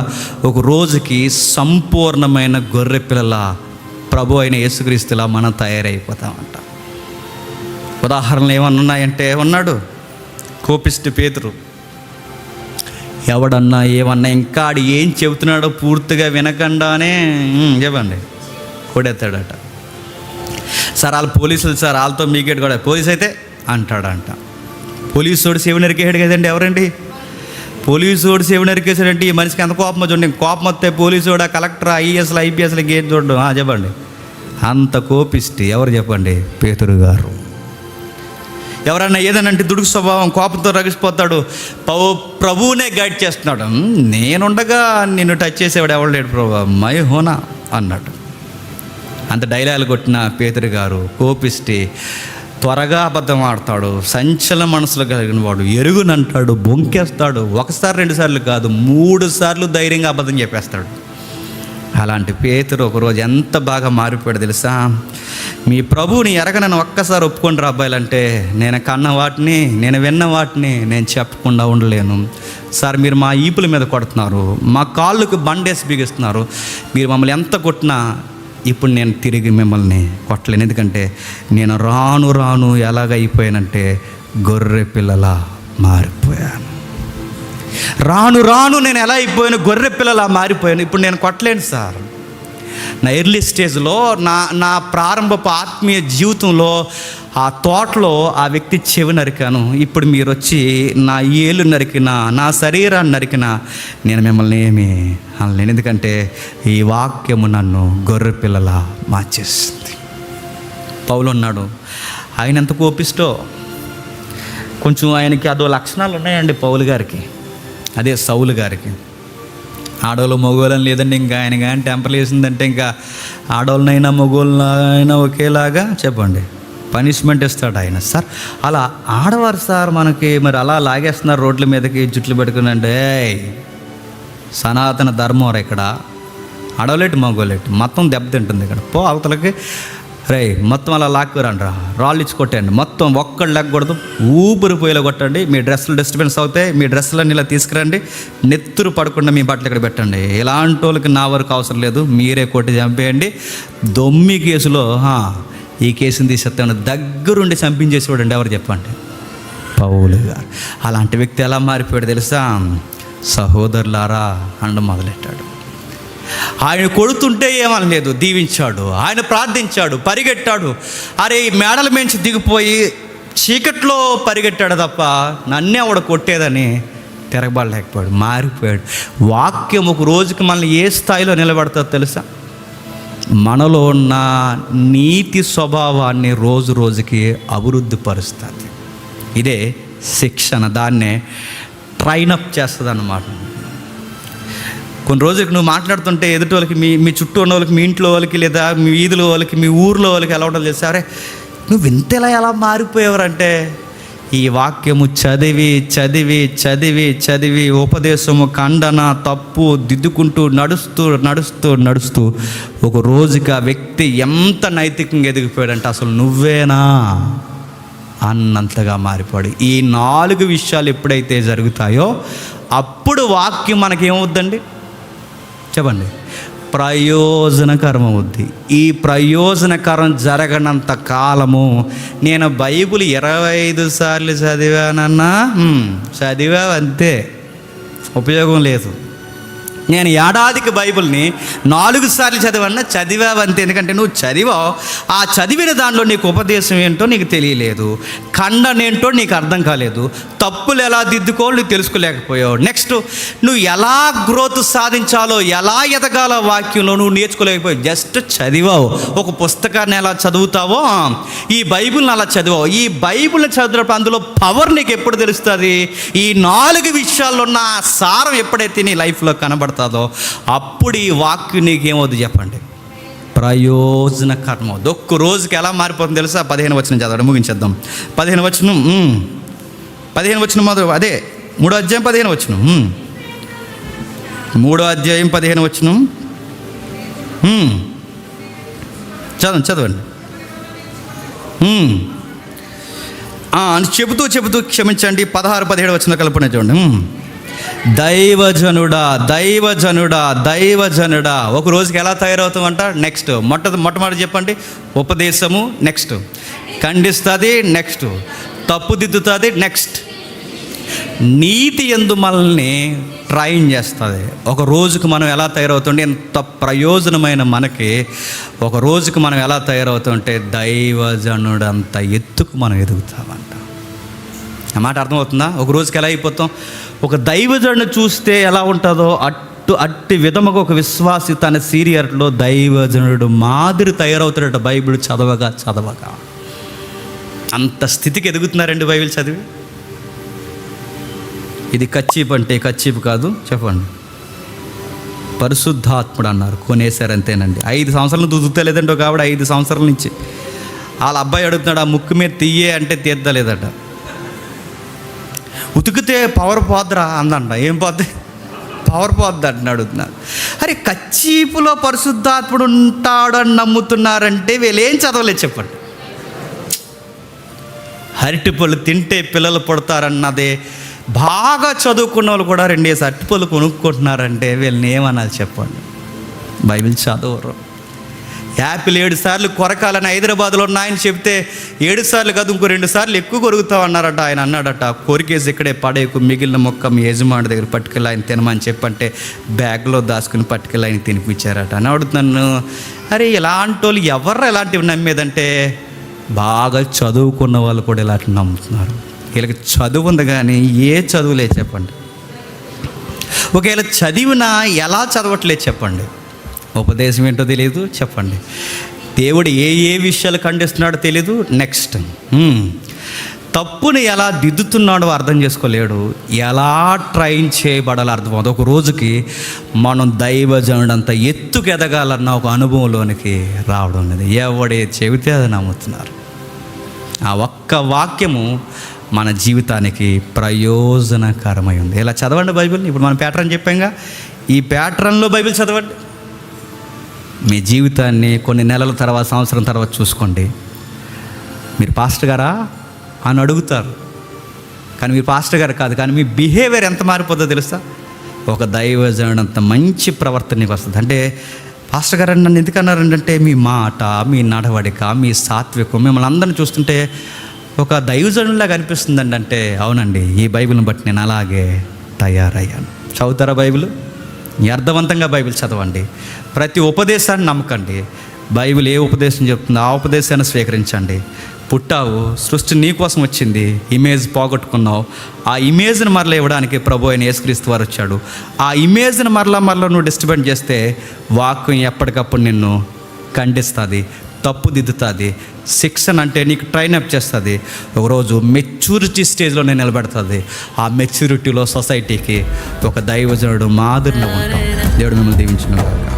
ఒక రోజుకి సంపూర్ణమైన గొర్రె పిల్లల ప్రభు అయిన యేసుక్రీస్తులా మనం తయారైపోతామంట. ఉదాహరణలు ఏమన్నా ఉన్నాయంటే ఉన్నాడు కోపిష్టి పేతురు. ఎవడన్నా ఏమన్నా ఇంకా ఆడు ఏం చెబుతున్నాడో పూర్తిగా వినకుండానే చెప్పండి కొడేస్తాడట. సార్ వాళ్ళు పోలీసులు సార్, వాళ్ళతో మీకేడు కూడా పోలీస్ అయితే అంటాడంట. పోలీసు సేవ నరికేసాడు కదండి. ఎవరండి పోలీసు సేవ నరికేసాడంటే ఈ మనిషికి ఎంత కోపం చూడండి. కోపం వస్తే పోలీసు కలెక్టర్ ఐఏఎస్లు ఐపీఎస్లకి ఏం చూడడం చెప్పండి. అంత కోపిష్టి ఎవరు చెప్పండి? పేతురు గారు. ఎవరన్నా ఏదనంటే దుడుకు స్వభావం, కోపంతో రగిసిపోతాడు. ప్రభువునే గైడ్ చేస్తున్నాడు. నేనుండగా నిన్ను టచ్ చేసేవాడు ఎవరు లేడు ప్రభు, మై హోనా అన్నాడు. అంత డైలాగులు కొట్టిన పేతురు గారు కోపిష్టి, త్వరగా అబద్ధం ఆడతాడు, సంచలన మనసులో కలిగిన వాడు, ఎరుగునంటాడు, బొంకేస్తాడు. ఒకసారి 2 సార్లు కాదు 3 సార్లు ధైర్యంగా అబద్ధం చెప్పేస్తాడు. అలాంటి పేతురు ఒకరోజు ఎంత బాగా మారిపోయాడు తెలుసా? మీ ప్రభువుని ఎరగనని ఒక్కసారి ఒప్పుకొని రా అబ్బాయిలంటే, నేను కన్న వాటిని, నేను విన్న వాటిని నేను చెప్పకుండా ఉండలేను సార్. మీరు మా ఈపుల మీద కొడుతున్నారు, మా కాళ్ళకు బండేసి బిగిస్తున్నారు, మీరు మమ్మల్ని ఎంత కొట్టినా ఇప్పుడు నేను తిరిగి మిమ్మల్ని కొట్టలేను. ఎందుకంటే నేను రాను ఎలాగైపోయానంటే గొర్రె పిల్లలా మారిపోయాను. రాను నేను ఎలా అయిపోయాను? గొర్రె పిల్లలా మారిపోయాను. ఇప్పుడు నేను కొట్టలేను సార్. నా ఎర్లీ స్టేజ్లో నా ప్రారంభపు ఆత్మీయ జీవితంలో ఆ తోటలో ఆ వ్యక్తి చెవి నరికాను. ఇప్పుడు మీరు వచ్చి నా ఏళ్ళు నరికినా, నా శరీరాన్ని నరికినా నేను మిమ్మల్ని ఏమి అనలేను. ఎందుకంటే ఈ వాక్యము నన్ను గొర్రె పిల్లలా మార్చేస్తుంది. పౌలు ఉన్నాడు, ఆయన ఎంత కోపిస్టో. కొంచెం ఆయనకి అదో లక్షణాలు ఉన్నాయండి పౌలు గారికి, అదే సౌలు గారికి. ఆడవాళ్ళు మగవాళ్ళని లేదండి, ఇంకా ఆయన కానీ టెంపర్ వేసిందంటే ఇంకా ఆడవాళ్ళనైనా మగవాళ్ళనైనా ఒకేలాగా చెప్పండి పనిష్మెంట్ ఇస్తాడు ఆయన. సార్ అలా ఆడవారు సార్ మనకి మరి అలా లాగేస్తున్నారు రోడ్ల మీదకి జుట్లు పెట్టుకునంటే, సనాతన ధర్మం ఇక్కడ ఆడవలేటు మగోలేటు మొత్తం దెబ్బతింటుంది. ఇక్కడ పో అవతలకి రే మొత్తం అలా లాక్కురండి, రాళ్ళు ఇచ్చి కొట్టండి, మొత్తం ఒక్కడు లేకూడదు, ఊపిరి పోయేలా కొట్టండి. మీ డ్రెస్సులు డిస్టర్బెన్స్ అవుతాయి, మీ డ్రెస్సులన్నీ ఇలా తీసుకురండి, నెత్తురు పడకుండా మీ బట్టలు ఇక్కడ పెట్టండి. ఇలాంటి వాళ్ళకి నా వరకు అవసరం లేదు, మీరే కొట్టి చంపేయండి. దొమ్మి కేసులో ఈ కేసుని తీసేస్తాను, దగ్గరుండి చంపించేసేవాడండి ఎవరు చెప్పండి? పౌలు గారు. అలాంటి వ్యక్తి ఎలా మారిపోయాడు తెలుసా? సహోదరులారా అనడం మొదలెట్టాడు. ఆయన కొడుతుంటే ఏమనలేదు, దీవించాడు. ఆయన ప్రార్థించాడు, పరిగెట్టాడు. అరే ఈ మేడల మించి దిగిపోయి చీకట్లో పరిగెట్టాడు తప్ప నన్నే ఆవిడ కొట్టేదని తిరగబడలేకపోయాడు. మారిపోయాడు. వాక్యం ఒక రోజుకి మనల్ని ఏ స్థాయిలో నిలబెడతాదో తెలుసా? మనలో ఉన్న నీతి స్వభావాన్ని రోజుకి అభివృద్ధి పరుస్తుంది. ఇదే శిక్షణ, దాన్నే ట్రైనప్ చేస్తుంది అన్నమాట. కొన్ని రోజులకి నువ్వు మాట్లాడుతుంటే ఎదుటి వాళ్ళకి, మీ చుట్టూ ఉన్న వాళ్ళకి, మీ ఇంట్లో వాళ్ళకి, లేదా మీ వీధిలో వాళ్ళకి, మీ ఊర్లో వాళ్ళకి ఎలా ఉండాలి తెలుసా? అరే నువ్వు ఇంతలా ఎలా మారిపోయేవారంటే ఈ వాక్యము చదివి చదివి చదివి చదివి ఉపదేశము, ఖండన, తప్పు దిద్దుకుంటూ నడుస్తూ ఒక రోజుకి ఆ వ్యక్తి ఎంత నైతికంగా ఎదిగిపోయాడంటే అసలు నువ్వేనా అన్నంతగా మారిపోయాడు. ఈ 4 విషయాలు ఎప్పుడైతే జరుగుతాయో అప్పుడు వాక్యం మనకేమవుద్దండి చెప్పండి? ప్రయోజనకరం అవుద్ది. ఈ ప్రయోజనకరం జరగనంత కాలము నేను బైబిల్ 25 సార్లు చదివానన్నా చదివావంతే, ఉపయోగం లేదు. నేను ఏడాదికి బైబిల్ని 4 సార్లు చదివావంతే. ఎందుకంటే నువ్వు చదివావు, ఆ చదివిన దానిలో నీకు ఉపదేశం ఏంటో నీకు తెలియలేదు, ఖండన ఏంటో నీకు అర్థం కాలేదు, తప్పులు ఎలా దిద్దుకోవాలో నువ్వు తెలుసుకోలేకపోయావు. నెక్స్ట్ నువ్వు ఎలా గ్రోత్ సాధించాలో, ఎలా ఎదగాలో వాక్యంలో నువ్వు నేర్చుకోలేకపోయావు. జస్ట్ చదివావు. ఒక పుస్తకాన్ని ఎలా చదువుతావో ఈ బైబిల్ని అలా చదివావు. ఈ బైబిల్ని చదివినప్పుడు అందులో పవర్ నీకు ఎప్పుడు తెలుస్తుంది? ఈ 4 విషయాల్లో ఉన్న సారం ఎప్పుడైతే నీ లైఫ్లో కనబడుతుందో అప్పుడు ఈ వాక్యం నీకేమవుతుంది చెప్పండి? ప్రయోజనకరం అవుతుంది. ఒక్క రోజుకి ఎలా మారిపోతుంది తెలుసా? 15 వచనం చదవండి, ముగించేద్దాం. 15 వచనం 15 వచనం మొదలు, అదే 3వ అధ్యాయం 15 వచనం. 3వ అధ్యాయం 15 వచనం చదవండి. అని చెబుతూ క్షమించండి, 16-17 వచనం కలుపునే చూడండి. దైవజనుడా ఒక రోజుకి ఎలా తయారవుతామంట? నెక్స్ట్ మొట్టమొదటి చెప్పండి. ఉపదేశము, నెక్స్ట్ ఖండిస్తుంది, నెక్స్ట్ తప్పుదిద్దుతుంది, నెక్స్ట్ నీతి యందు మనల్ని ట్రైన్ చేస్తుంది. ఒక రోజుకు మనం ఎలా తయారవుతుంటే, ఎంత ప్రయోజనమైన మనకి ఒక రోజుకు మనం ఎలా తయారవుతుంటే దైవజనుడు అంత ఎత్తుకు మనం ఎదుగుతామంట. ఆ మాట అర్థమవుతుందా? ఒక రోజుకి ఎలా అయిపోతాం? ఒక దైవజనుడిని చూస్తే ఎలా ఉంటుందో అట్టి విధముగా ఒక విశ్వాసి తన సీరియర్లో దైవజనుడు మాదిరి తయారవుతాడట. బైబిల్ చదవగా అంత స్థితికి ఎదుగుతున్నారండి బైబిల్ చదివి. ఇది కచ్చీపు అంటే కచ్చీపు కాదు, చెప్పండి. పరిశుద్ధాత్ముడు అన్నారు, కొనేసారు అంతేనండి. 5 సంవత్సరాలు దుద్దుతలేదండి ఒక ఆవిడ. 5 సంవత్సరాల నుంచి వాళ్ళ అబ్బాయి అడుగుతున్నాడు, ఆ ముక్కు మీద తీయే అంటే తీద్దలేదట. ఉతికితే పవర్ పోద్దురా అందంట. ఏం పోద్ది? పవర్ పోద్ది అంటే అడుగుతున్నారు. అరే, కచ్చీపులో పరిశుద్ధాత్ముడు ఉంటాడు అని నమ్ముతున్నారంటే వీళ్ళు ఏం చదవలేదు చెప్పండి. అరటిపళ్ళు తింటే పిల్లలు పుడతారన్నదే బాగా చదువుకున్న వాళ్ళు కూడా 2 అరటిపళ్ళు కొనుక్కుంటున్నారంటే వీళ్ళని ఏమనాలి చెప్పండి? బైబిల్ చదవరు. యాపిల్ 7 సార్లు కొరకాలని హైదరాబాద్లో ఉన్న ఆయన చెప్తే 7 సార్లు కాదు, ఇంకో 2 సార్లు ఎక్కువ కొరుకుతావు అన్నారట. ఆయన అన్నాడట, కొరికేసి ఇక్కడే పడేకు, మిగిలిన మొక్క మీ యజమాని దగ్గర పట్టుకెళ్ళి ఆయన తినమని చెప్పంటే బ్యాగ్లో దాచుకుని పట్టుకెళ్ళి ఆయన తినిపించారట. అని అడుగుతున్నాను, అరే ఇలాంటి వాళ్ళు ఎవరు ఎలాంటివి నమ్మేదంటే బాగా చదువుకున్న వాళ్ళు కూడా ఇలాంటివి నమ్ముతున్నారు. వీళ్ళకి చదువు ఉంది కానీ ఏ చదువులేదు చెప్పండి. ఒకవేళ చదివినా ఎలా చదవట్లేదు చెప్పండి. ఉపదేశం ఏంటో తెలియదు చెప్పండి. దేవుడు ఏ విషయాలు ఖండిస్తున్నాడో తెలీదు. నెక్స్ట్ తప్పుని ఎలా దిద్దుతున్నాడో అర్థం చేసుకోలేడు. ఎలా ట్రైన్ చేయబడాలో అర్థం అవుతుంది. ఒక రోజుకి మనం దైవజనుడంత ఎత్తుకు ఎదగాలన్న ఒక అనుభవంలోనికి రావడం అనేది ఎవడే చెబితే అది నమ్ముతున్నారు. ఆ ఒక్క వాక్యము మన జీవితానికి ప్రయోజనకరమై ఉంది. ఇలా చదవండి బైబిల్. ఇప్పుడు మనం ప్యాటర్న్ చెప్పాంగా, ఈ ప్యాటర్న్లో బైబిల్ చదవండి. మీ జీవితాన్ని కొన్ని నెలల తర్వాత, సంవత్సరం తర్వాత చూసుకోండి. మీరు పాస్టర్ గారా అని అడుగుతారు, కానీ మీరు పాస్టర్ గారు కాదు. కానీ మీ బిహేవియర్ ఎంత మారిపోతుందో తెలుసా? ఒక దైవజనుడు అంత మంచి ప్రవర్తనకి వస్తుంది. అంటే పాస్టర్ గారు నన్ను ఎందుకన్నారంటే మీ మాట, మీ నడవడిక, మీ సాత్వికం, మిమ్మల్ని అందరిని చూస్తుంటే ఒక దైవజనులాగా అనిపిస్తుందండి. అంటే అవునండి, ఈ బైబిల్ని బట్టి నేను అలాగే తయారయ్యాను. చదువుతారా బైబిల్? అర్థవంతంగా బైబిల్ చదవండి. ప్రతి ఉపదేశాన్ని నమ్మకండి. బైబిల్ ఏ ఉపదేశం చెప్తుందో ఆ ఉపదేశాన్ని స్వీకరించండి. పుట్టావు, సృష్టి నీ కోసం వచ్చింది, ఇమేజ్ పోగొట్టుకున్నావు. ఆ ఇమేజ్ని మరలా ఇవ్వడానికి ప్రభు అయిన యేసుక్రీస్తు వారు వచ్చాడు. ఆ ఇమేజ్ని మరలా నువ్వు డిస్టర్బెన్స్ చేస్తే వాక్యం ఎప్పటికప్పుడు నిన్ను ఖండిస్తుంది, తప్పుదిద్దుతుంది. శిక్షణ అంటే నీకు ట్రైన్ అప్ చేస్తుంది. ఒకరోజు మెచ్యూరిటీ స్టేజ్లో నేను నిలబెడుతుంది. ఆ మెచ్యూరిటీలో సొసైటీకి ఒక దైవజనుడు మాదిరిగా ఉంటాం. దేవుడు మిమ్మల్ని దీవించును గాక.